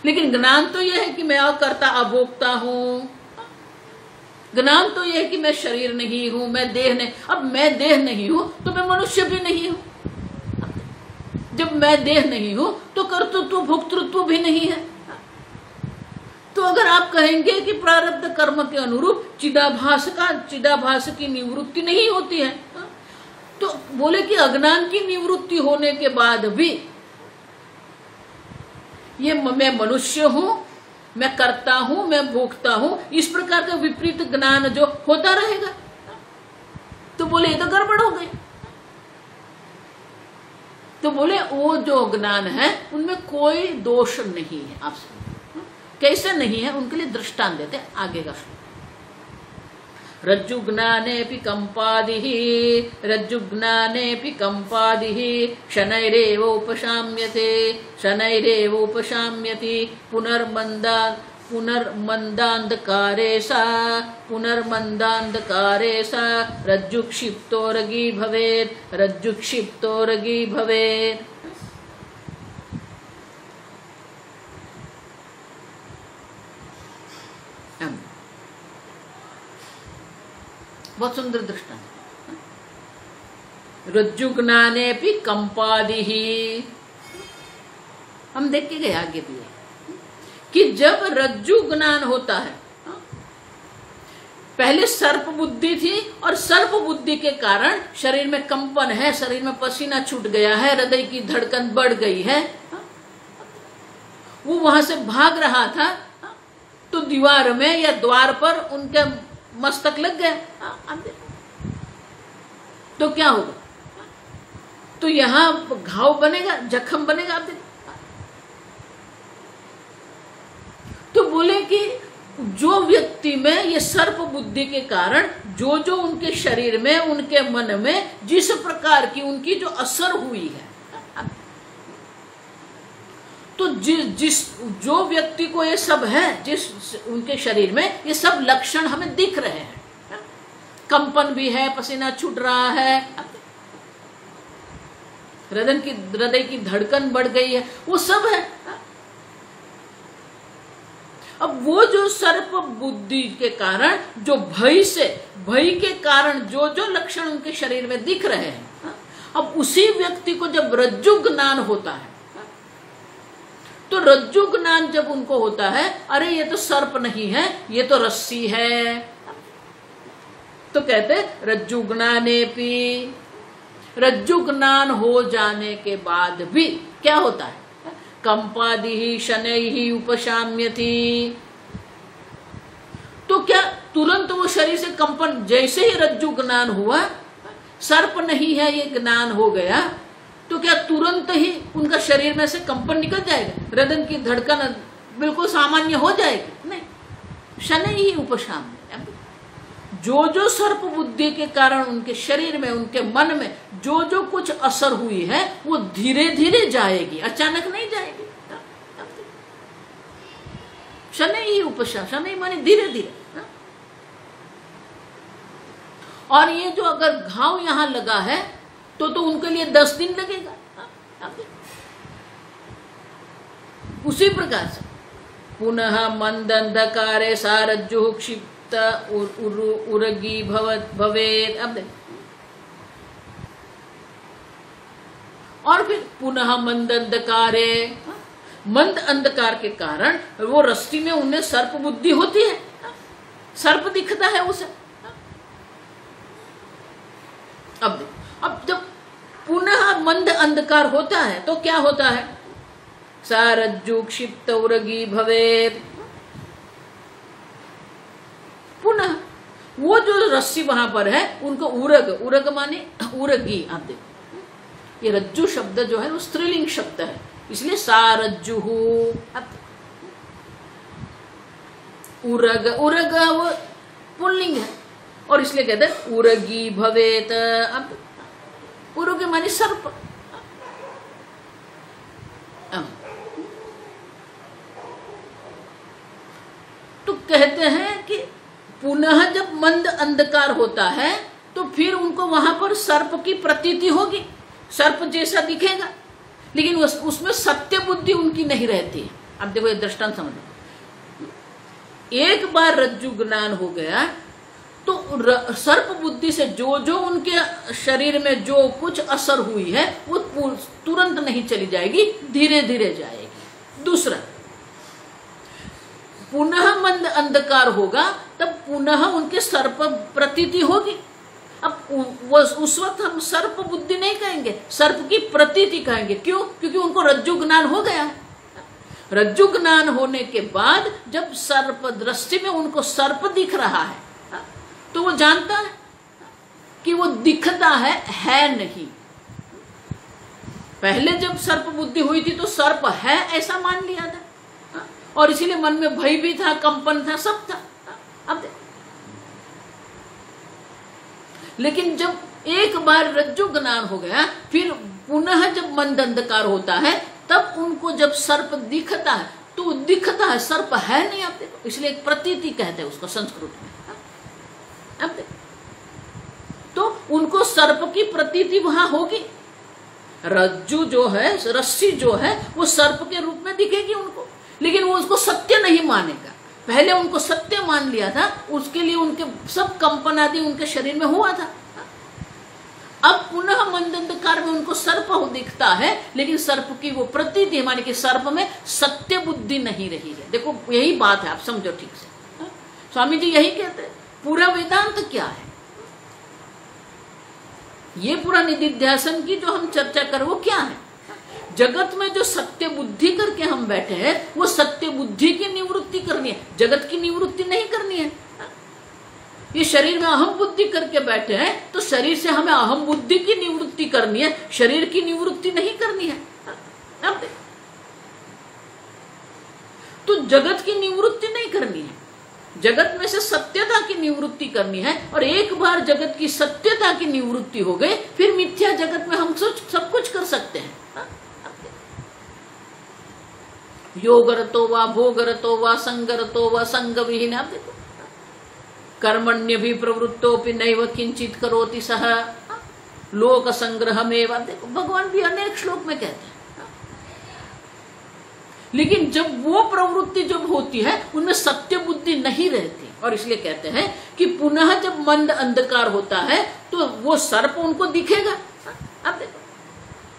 [SPEAKER 1] लेकिन ज्ञान तो यह है कि मैं अकर्ता अभोक्ता हूं, ज्ञान तो यह है कि मैं शरीर नहीं हूं, मैं देह नहीं। अब मैं देह नहीं हूं तो मैं मनुष्य भी नहीं हूं, जब मैं देह नहीं हूं तो कर्तृत्व भोक्तृत्व भी नहीं है। तो अगर आप कहेंगे कि प्रारब्ध कर्म के अनुरूप चिदाभास की निवृत्ति नहीं होती है, तो बोले कि अज्ञान की निवृत्ति होने के बाद भी ये मैं मनुष्य हूं, मैं करता हूं, मैं भोगता हूं, इस प्रकार का विपरीत ज्ञान जो होता रहेगा, तो बोले ये तो गड़बड़ हो गई। तो बोले वो जो ज्ञान है उनमें कोई दोष नहीं है। आप कैसे नहीं है, उनके लिए दृष्टांत देते आगे का। रज्जुज्ञानेऽपि कंपादिः, रज्जुज्ञानेऽपि कंपादिः, शनैरेव उपशाम्यते, शनैरेव उपशाम्यति, पुनर्मन्दान्धकारे सा रज्जुक्षिप्तोरगी भवेत्, रज्जुक्षिप्तोरगी भवेत्। बहुत सुंदर दृष्टांत। रज्जुज्ञानेऽपि कंपादिः, हम देख के गए आगे भी कि जब रज्जु ज्ञान होता है, पहले सर्प बुद्धि थी और सर्प बुद्धि के कारण शरीर में कंपन है, शरीर में पसीना छूट गया है, हृदय की धड़कन बढ़ गई है, वो वहां से भाग रहा था तो दीवार में या द्वार पर उनके मस्तक लग गया, तो क्या होगा? तो यहां घाव बनेगा, जख्म बनेगा। आप देखो, तो बोले कि जो व्यक्ति में ये सर्प बुद्धि के कारण जो जो उनके शरीर में, उनके मन में जिस प्रकार की उनकी जो असर हुई है, तो जो व्यक्ति को ये सब है, जिस उनके शरीर में ये सब लक्षण हमें दिख रहे हैं, कंपन भी है, पसीना छूट रहा है, हृदय की धड़कन बढ़ गई है, वो सब है। अब वो जो सर्प बुद्धि के कारण, जो भय के कारण जो जो लक्षण उनके शरीर में दिख रहे हैं, अब उसी व्यक्ति को जब रज्जु ज्ञान होता है, तो रज्जु ज्ञान जब उनको होता है, अरे ये तो सर्प नहीं है, ये तो रस्सी है, तो कहते रज्जु ज्ञानेपि, रज्जु ज्ञान हो जाने के बाद भी क्या होता है? कंपादिहि शनैहि उपशाम्यति, तो क्या तुरंत वो शरीर से कंपन, जैसे ही रज्जु ज्ञान हुआ, सर्प नहीं है ये ज्ञान हो गया, तो क्या तुरंत ही उनका शरीर में से कंपन निकल जाएगा, हृदय की धड़कन बिल्कुल सामान्य हो जाएगी? नहीं, शनैहि उपशाम्यति। जो जो सर्प बुद्धि के कारण उनके शरीर में, उनके मन में जो जो कुछ असर हुई है, वो धीरे धीरे जाएगी, अचानक नहीं जाएगी। शनैहि उपशाम्यति, शनैहि माने धीरे धीरे। और ये जो अगर घाव यहां लगा है तो उनके लिए 10 दिन लगेगा। उसी प्रकार से पुनः मंद अंधकारे सा रज्जु क्षिप्त उरगी भवेत्। अब देख, और फिर पुनः मंद अंधकारे, मंद अंधकार के कारण वो रस्सी में उन्हें सर्प बुद्धि होती है, सर्प दिखता है उसे। अब देख, अब जब पुनः मंद अंधकार होता है तो क्या होता है? सा रज्जु क्षिप्त उरगी भवेत्। पुनः वो जो रस्सी वहां पर है उनको उरग माने उरगी। आप देखो, ये रज्जु शब्द जो है वो स्त्रीलिंग शब्द है, इसलिए सारज्जुहु। उरग, उरग वो पुल्लिंग है और इसलिए कहते हैं उरगी भवेत। अब उरगी मानी सर्प। तो कहते हैं कि पुनः जब मंद अंधकार होता है तो फिर उनको वहां पर सर्प की प्रतीति होगी, सर्प जैसा दिखेगा, लेकिन उसमें सत्य बुद्धि उनकी नहीं रहती है। अब देखो ये दृष्टांत समझो, एक बार रज्जु ज्ञान हो गया तो सर्प बुद्धि से जो जो उनके शरीर में जो कुछ असर हुई है वो तुरंत नहीं चली जाएगी, धीरे धीरे जाएगी। दूसरा, पुनः मंद अंधकार होगा तब पुनः उनके सर्प प्रतीति होगी। अब उस वक्त हम सर्प बुद्धि नहीं कहेंगे, सर्प की प्रतीति कहेंगे। क्यों? क्योंकि उनको रज्जु ज्ञान हो गया। रज्जु ज्ञान होने के बाद जब सर्प दृष्टि में उनको सर्प दिख रहा है तो वो जानता है कि वो दिखता है नहीं। पहले जब सर्प बुद्धि हुई थी तो सर्प है ऐसा मान लिया था और इसीलिए मन में भय भी था, कंपन था, सब था। अब लेकिन जब एक बार रज्जु ज्ञान हो गया फिर पुनः जब मंद अंधकार होता है तब उनको जब सर्प दिखता है तो दिखता है, सर्प है नहीं। आप देखो, इसलिए एक प्रतीति कहते हैं उसको संस्कृत में। अब देखो, तो उनको सर्प की प्रतीति वहां होगी। रज्जु जो है, रस्सी जो है वो सर्प के रूप में दिखेगी उनको, लेकिन वो उसको सत्य नहीं मानेगा। पहले उनको सत्य मान लिया था, उसके लिए उनके सब कंपन आदि उनके शरीर में हुआ था। अब पुनः मंद अंधकार में उनको सर्प दिखता है, लेकिन सर्प की वो प्रतीति माने कि सर्प में सत्य बुद्धि नहीं रही है। देखो यही बात है, आप समझो ठीक से। स्वामी जी यही कहते हैं। पूरा वेदांत क्या है? ये पूरा निधिध्यासन की जो हम चर्चा कर वो क्या है? जगत में जो सत्य बुद्धि करके हम बैठे हैं वो सत्य बुद्धि की निवृत्ति करनी है, जगत की निवृत्ति नहीं करनी है। ये शरीर में अहम बुद्धि करके बैठे हैं तो शरीर से हमें अहम बुद्धि की निवृत्ति करनी है, शरीर की निवृत्ति नहीं करनी है। अब तो जगत की निवृत्ति नहीं करनी है, जगत में से सत्यता की निवृत्ति करनी है। और एक बार जगत की सत्यता की निवृत्ति हो गई फिर मिथ्या जगत में हम सब कुछ कर सकते हैं। योगरतो वा भोगरतो वा संगरतो वा संग विहीन। आप देखो, कर्मण्य भी प्रवृत्तोपि नैव किंचित करोति सह लोक संग्रह में। देखो भगवान भी अनेक श्लोक में कहते हैं। लेकिन जब वो प्रवृत्ति जब होती है उनमें सत्य बुद्धि नहीं रहती और इसलिए कहते हैं कि पुनः जब मंद अंधकार होता है तो वो सर्प उनको दिखेगा। अब देखो,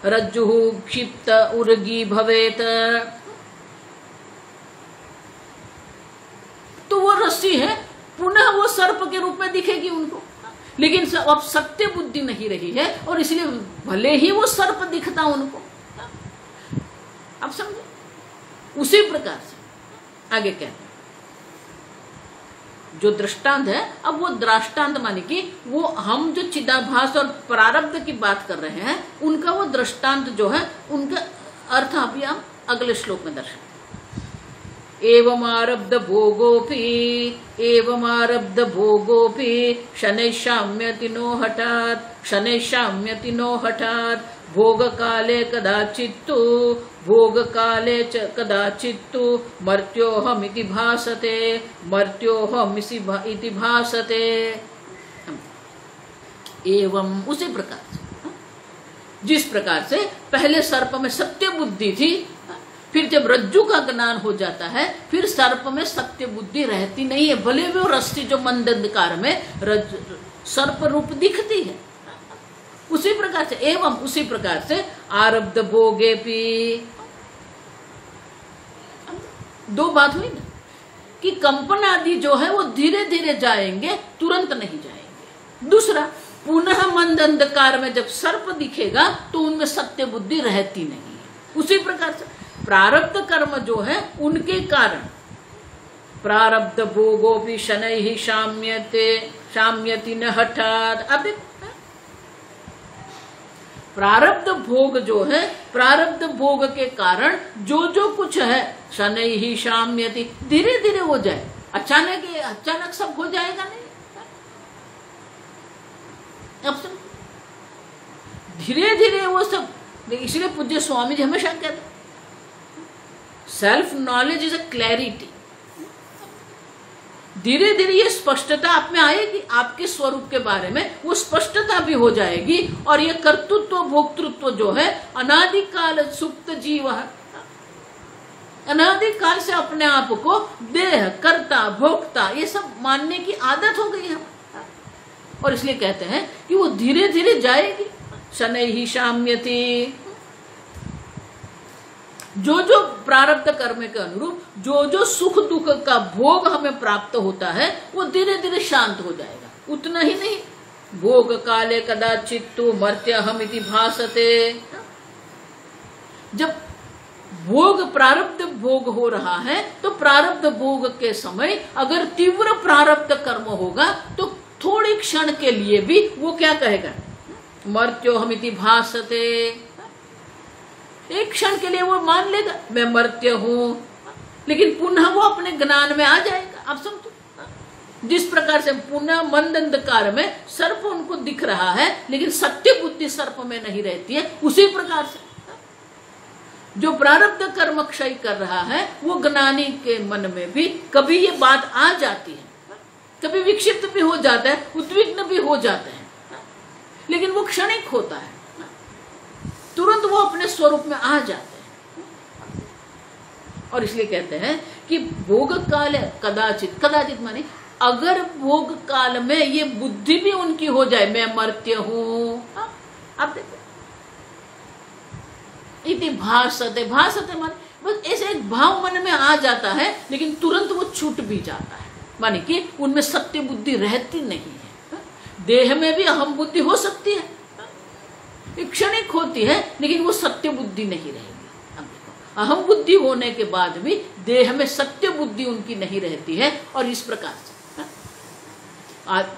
[SPEAKER 1] रज्जुहु क्षिप्त उर्गी भवेत, तो वो रस्सी है, पुनः वो सर्प के रूप में दिखेगी उनको, लेकिन अब सत्य बुद्धि नहीं रही है और इसलिए भले ही वो सर्प दिखता उनको। अब समझे? उसी प्रकार से आगे कहते हैं जो दृष्टांत है। अब वो दृष्टांत माने कि वो हम जो चिदाभास और प्रारब्ध की बात कर रहे हैं उनका वो दृष्टांत जो है उनका अर्थ अभी हम अगले श्लोक में दर्शाते। एवं आरब्ध भोगोपि शनैः शाम्यति नो हठात् भोग काले कदाचित्तु मर्त्योऽहमिति भासते। एवं उसी प्रकार से, जिस प्रकार से पहले सर्प में सत्य बुद्धि थी, फिर जब रज्जु का ज्ञान हो जाता है फिर सर्प में सत्य बुद्धि रहती नहीं है, भले वो रस्सी जो मंद अंधकार में सर्प रूप दिखती है। उसी प्रकार से एवं उसी प्रकार से आरब्ध भोगे भी दो बात हुई ना कि कंपन आदि जो है वो धीरे धीरे जाएंगे, तुरंत नहीं जाएंगे। दूसरा, पुनः मंद अंधकार में जब सर्प दिखेगा तो उनमें सत्य बुद्धि रहती नहीं है। उसी प्रकार से प्रारब्ध कर्म जो है उनके कारण प्रारब्ध भोगो भी शनैः शाम्यति न हठात्। अब प्रारब्ध भोग जो है, प्रारब्ध भोग के कारण जो जो कुछ है शनैः शाम्यति, धीरे धीरे हो जाए। अचानक सब हो जाएगा नहीं। अब सब धीरे धीरे वो सब, इसलिए पूज्य स्वामी जी हमेशा कहते self knowledge is a clarity. धीरे धीरे ये स्पष्टता आप में आएगी, आपके स्वरूप के बारे में वो स्पष्टता भी हो जाएगी। और ये कर्तृत्व भोक्तृत्व जो है, अनादिकाल सुप्त जीव, अनादिकाल से अपने आप को देह, कर्ता, भोक्ता ये सब मानने की आदत हो गई है। और इसलिए कहते हैं कि वो धीरे धीरे जाएगी। शनैः शाम्यति, जो जो प्रारब्ध कर्म के अनुरूप जो जो सुख दुख का भोग हमें प्राप्त होता है वो धीरे धीरे शांत हो जाएगा। उतना ही नहीं, भोग काले कदाचित् तु मर्त्यहमिति भासते। जब भोग प्रारब्ध भोग हो रहा है तो प्रारब्ध भोग के समय अगर तीव्र प्रारब्ध कर्म होगा तो थोड़ी क्षण के लिए भी वो क्या कहेगा, मर्त्योहमिति भासते। एक क्षण के लिए वो मान लेगा मैं मर्त्य हूं, लेकिन पुनः वो अपने ज्ञान में आ जाएगा। आप समझो, जिस प्रकार से पुनः मंद अंधकार में सर्प उनको दिख रहा है लेकिन सत्य बुद्धि सर्प में नहीं रहती है, उसी प्रकार से जो प्रारब्ध कर्म क्षय कर रहा है वो ज्ञानी के मन में भी कभी ये बात आ जाती है, कभी विक्षिप्त भी हो जाता है, उद्विग्न भी हो जाता है, लेकिन वो क्षणिक होता है, तुरंत वो अपने स्वरूप में आ जाते हैं। और इसलिए कहते हैं कि भोग काल कदाचित, कदाचित माने अगर भोग काल में ये बुद्धि भी उनकी हो जाए मैं मर्त्य हूं, आप देखो इति भासते, भासते माने बस ऐसे एक भाव मन में आ जाता है लेकिन तुरंत वो छूट भी जाता है, माने कि उनमें सत्य बुद्धि रहती नहीं है। देह में भी अहम बुद्धि हो सकती है, क्षणिक होती है, लेकिन वो सत्य बुद्धि नहीं रहेगी। अब देखो, अहम बुद्धि होने के बाद भी देह में सत्य बुद्धि उनकी नहीं रहती है। और इस प्रकार से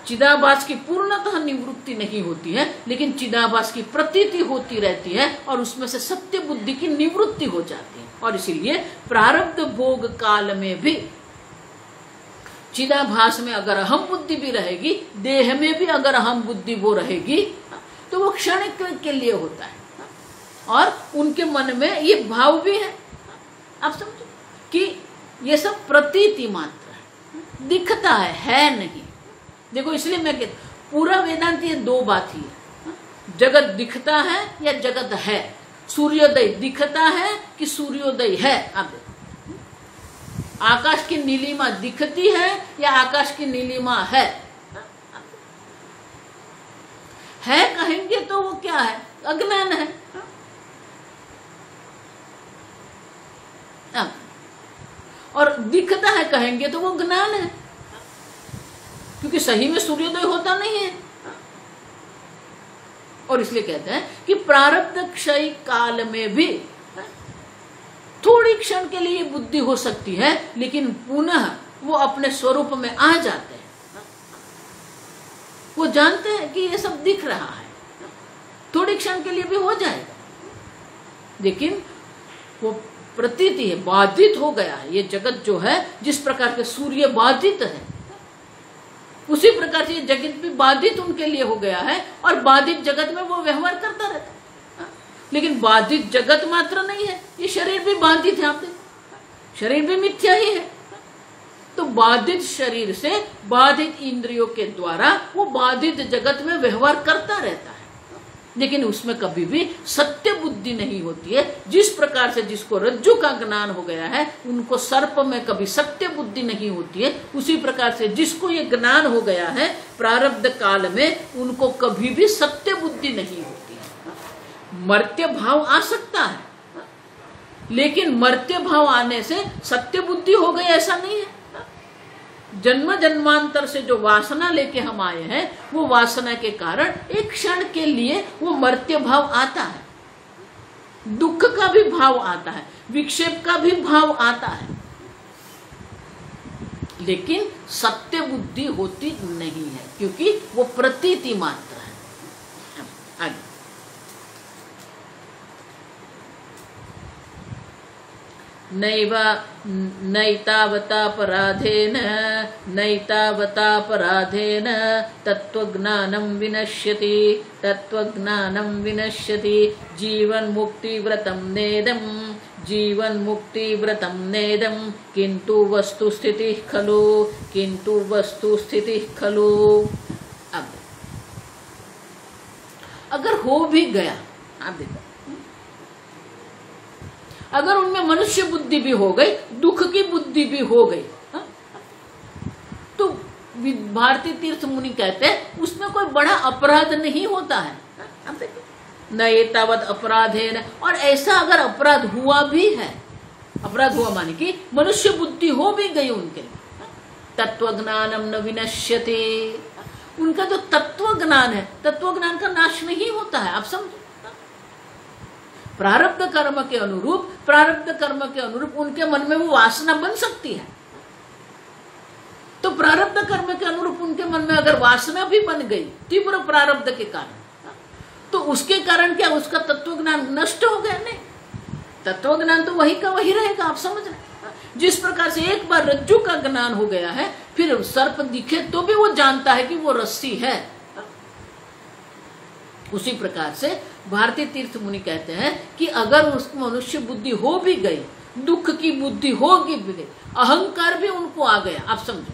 [SPEAKER 1] चिदाभास की पूर्णतः निवृत्ति नहीं होती है, लेकिन चिदाभास की प्रतीति होती रहती है और उसमें से सत्य बुद्धि की निवृत्ति हो जाती है। और इसीलिए प्रारब्ध भोग काल में भी चिदाभास में अगर अहम बुद्धि भी रहेगी, देह में भी अगर अहम बुद्धि वो रहेगी तो वो क्षणिक के लिए होता है। और उनके मन में ये भाव भी है, आप समझो, कि ये सब प्रतीति मात्र है, दिखता है नहीं। देखो इसलिए मैं कहती पूरा वेदांत ये दो बात ही है, जगत दिखता है या जगत है, सूर्योदय दिखता है कि सूर्योदय है। आप देखो आकाश की नीलिमा दिखती है या आकाश की नीलिमा है कहेंगे तो वो क्या है, अज्ञान है। और दिखता है कहेंगे तो वो ज्ञान है, क्योंकि सही में सूर्योदय होता नहीं है। और इसलिए कहते हैं कि प्रारब्ध क्षय काल में भी थोड़ी क्षण के लिए बुद्धि हो सकती है, लेकिन पुनः वो अपने स्वरूप में आ जाते हैं। वो जानते हैं कि ये सब दिख रहा है, थोड़ी क्षण के लिए भी हो जाएगा, लेकिन वो प्रतीति है, बाधित हो गया है। ये जगत जो है, जिस प्रकार के सूर्य बाधित है, उसी प्रकार से ये जगत भी बाधित उनके लिए हो गया है। और बाधित जगत में वो व्यवहार करता रहता है, लेकिन बाधित जगत मात्र नहीं है, ये शरीर भी बाधित है। आप देखो शरीर भी मिथ्या ही है। तो बाधित शरीर से बाधित इंद्रियों के द्वारा वो बाधित जगत में व्यवहार करता रहता है, लेकिन उसमें कभी भी सत्य बुद्धि नहीं होती है। जिस प्रकार से जिसको रज्जु का ज्ञान हो गया है, उनको सर्प में कभी सत्य बुद्धि नहीं होती है, उसी प्रकार से जिसको ये ज्ञान हो गया है प्रारब्ध काल में, उनको कभी भी सत्य बुद्धि नहीं होती है। मर्त्य भाव आ सकता है, लेकिन मर्त्य भाव आने से सत्य बुद्धि हो गई ऐसा नहीं है। जन्म जन्मांतर से जो वासना लेके हम आए हैं, वो वासना के कारण एक क्षण के लिए वो मर्त्य भाव आता है, दुख का भी भाव आता है, विक्षेप का भी भाव आता है, लेकिन सत्य बुद्धि होती नहीं है, क्योंकि वो प्रतीति मात्र है। आगे नैतावतापराधेन तत्त्वज्ञानं विनश्यति जीवन मुक्तिव्रतं नेदं किन्तु वस्तुस्थितिः खलु। अब अगर हो भी गया, आप देखो, अगर उनमें मनुष्य बुद्धि भी हो गई, दुख की बुद्धि भी हो गई, तो भारती तीर्थ मुनि कहते हैं उसमें कोई बड़ा अपराध नहीं होता है। अब देखो, न एतावत् अपराधेन, और ऐसा अगर अपराध हुआ भी है, अपराध हुआ माने कि मनुष्य बुद्धि हो भी गई उनके, तत्वज्ञानम न विनश्यते, उनका जो तत्व ज्ञान है, तत्व ज्ञान का नाश नहीं होता है। आप समझो, प्रारब्ध कर्म के अनुरूप उनके मन में वो वासना बन सकती है। तो प्रारब्ध कर्म के अनुरूप उनके मन में अगर वासना भी बन गई तीव्र प्रारब्ध के कारण, तो उसके कारण क्या उसका तत्व ज्ञान नष्ट हो गया? नहीं, तत्व ज्ञान तो वही का वही रहेगा। आप समझ रहे, जिस प्रकार से एक बार रज्जु का ज्ञान हो गया है, फिर सर्प दिखे तो भी वो जानता है कि वो रस्सी है। उसी प्रकार से भारती तीर्थ मुनि कहते हैं कि अगर उसको मनुष्य बुद्धि हो भी गई, दुख की बुद्धि होगी भी गई, अहंकार भी उनको आ गया, आप समझो,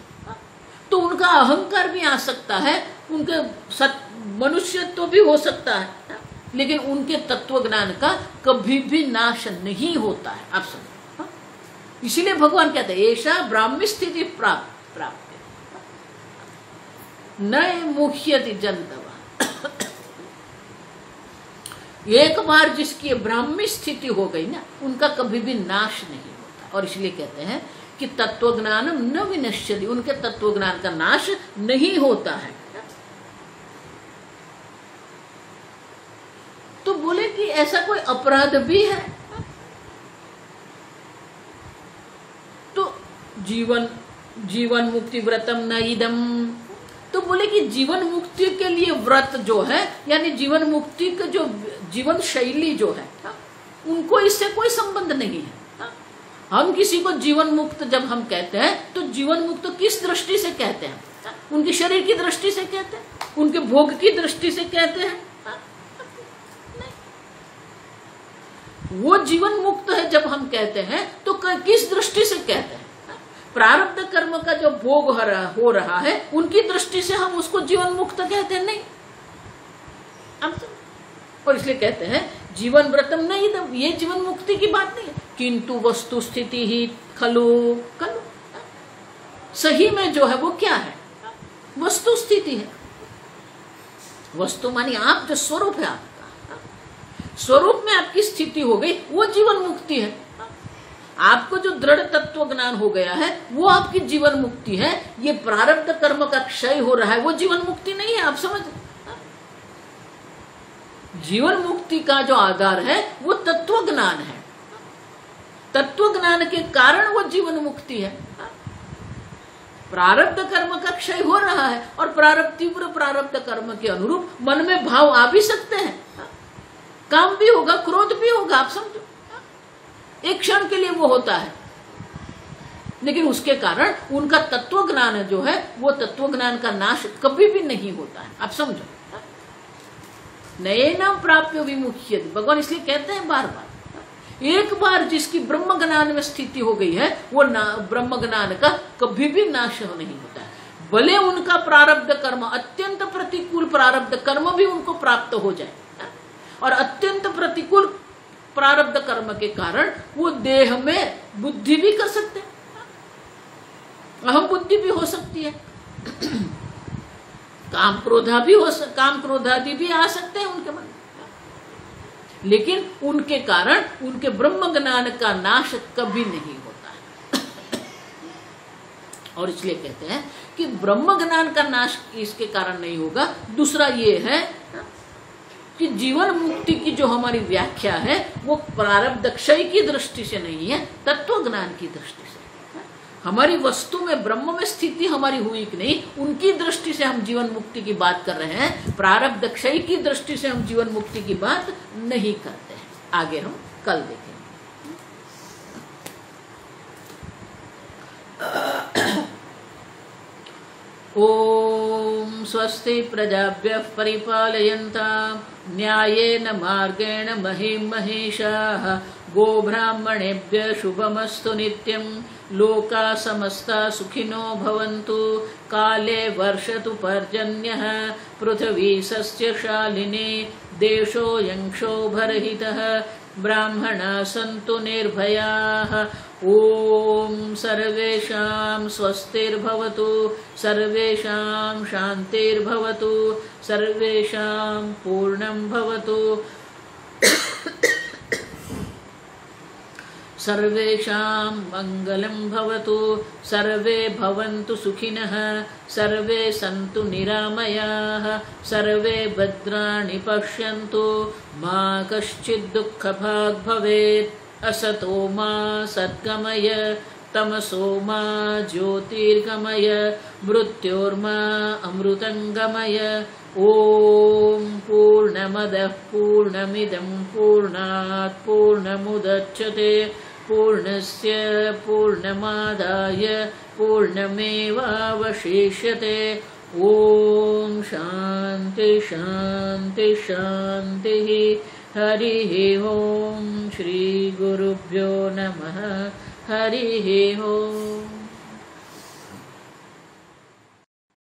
[SPEAKER 1] तो उनका अहंकार भी आ सकता है, उनके मनुष्यत्व भी हो सकता है, लेकिन उनके तत्व ज्ञान का कभी भी नाश नहीं होता है। आप समझो, इसीलिए भगवान कहते हैं ऐसा ब्राह्मी स्थिति प्राप्त न मुह्यति जन्तव। एक बार जिसकी ब्राह्मी स्थिति हो गई ना, उनका कभी भी नाश नहीं होता। और इसलिए कहते हैं कि तत्वज्ञान न विनश्यति, उनके तत्वज्ञान का नाश नहीं होता है। तो बोले कि ऐसा कोई अपराध भी है? तो जीवन मुक्ति व्रतम न इदम, तो बोले कि जीवन मुक्ति के लिए व्रत जो है, यानी जीवन मुक्ति का जो जीवन शैली जो है, उनको इससे कोई संबंध नहीं है। हम किसी को जीवन मुक्त जब हम कहते हैं, तो जीवन मुक्त किस दृष्टि से कहते हैं? उनके शरीर की दृष्टि से कहते हैं, उनके भोग की दृष्टि से कहते हैं? वो जीवन मुक्त है जब हम कहते हैं तो किस दृष्टि से कहते हैं? प्रारब्ध कर्म का जो भोग हो रहा है, उनकी दृष्टि से हम उसको जीवन मुक्त कहते हैं? नहीं। और इसलिए कहते हैं जीवन व्रतम नहीं, ये जीवन मुक्ति की बात नहीं है, किंतु वस्तु स्थिति ही खलु। सही में जो है वो क्या है? वस्तु स्थिति है। वस्तु मानी आप, जो स्वरूप है आपका, स्वरूप में आपकी स्थिति हो गई, वो जीवन मुक्ति है। आपको जो दृढ़ तत्व ज्ञान हो गया है, वो आपकी जीवन मुक्ति है। ये प्रारब्ध कर्म का क्षय हो रहा है, वो जीवन मुक्ति नहीं है। आप समझ, जीवन मुक्ति का जो आधार है वो तत्व ज्ञान है। तत्व ज्ञान के कारण वो जीवन मुक्ति है। प्रारब्ध कर्म का क्षय हो रहा है, और तीव्र प्रारब्ध कर्म के अनुरूप मन में भाव आ भी सकते हैं, काम भी होगा, क्रोध भी होगा। आप समझो, एक क्षण के लिए वो होता है, लेकिन उसके कारण उनका तत्व ज्ञान जो है, वो तत्व ज्ञान का नाश कभी भी नहीं होता है। आप समझो, नए नाम प्राप्य विमुख्य, भगवान इसलिए कहते हैं बार बार, एक बार जिसकी ब्रह्म ज्ञान में स्थिति हो गई है, वो ब्रह्म ज्ञान का कभी भी नाश नहीं होता है। भले उनका प्रारब्ध कर्म, अत्यंत प्रतिकूल प्रारब्ध कर्म भी उनको प्राप्त हो जाए, और अत्यंत प्रतिकूल प्रारब्ध कर्म के कारण वो देह में बुद्धि भी कर सकते हैं, अहम बुद्धि भी हो सकती है, काम क्रोधादि भी आ सकते हैं उनके मन में, लेकिन उनके कारण उनके ब्रह्म ज्ञान का नाश कभी नहीं होता है। और इसलिए कहते हैं कि ब्रह्म ज्ञान का नाश इसके कारण नहीं होगा। दूसरा ये है कि जीवन मुक्ति की जो हमारी व्याख्या है, वो प्रारब्ध क्षय की दृष्टि से नहीं है, तत्व ज्ञान की दृष्टि से। हमारी वस्तु में ब्रह्म में स्थिति हमारी हुई कि नहीं, उनकी दृष्टि से हम जीवन मुक्ति की बात कर रहे हैं। प्रारब्ध क्षय की दृष्टि से हम जीवन मुक्ति की बात नहीं करते हैं। आगे हम कल देखेंगे। ॐ स्वस्ति प्रजाभ्यः परिपालयन्तां न्यायेन मार्गेण महीं महिषाः गोब्राह्मणेभ्यः शुभमस्तु नित्यं लोकाः समस्ताः सुखिनो भवन्तु काले वर्षतु पर्जन्यः पृथिवी सस्यशालिनी देशोऽयं क्षोभरहितः ब्राह्मणाः सन्तु निर्भयाः ॐ सर्वेषां स्वस्तिर्भवतु सर्वेषां शान्तिर्भवतु सर्वेषां पूर्णं भवतु सर्वेषां मङ्गलं भवतु सर्वे भवन्तु सुखिनः सर्वे सन्तु निरामयाः सर्वे भद्राणि पश्यन्तु मा कश्चित् दुःखभाग् भवेत् असतो मा सद्गमय तमसो मा ज्योतिर्गमय मृत्योर्मा अमृतङ्गमय ॐ पूर्णमदः पूर्णमिदं पूर्णात् पूर्णमुदच्यते पूर्णस्य पूर्णमादाय पूर्णमेवावशिष्यते ॐ शान्ति शान्ति शान्तिः हरिः ॐ श्रीगुरुभ्यो नमः हरिः ॐ।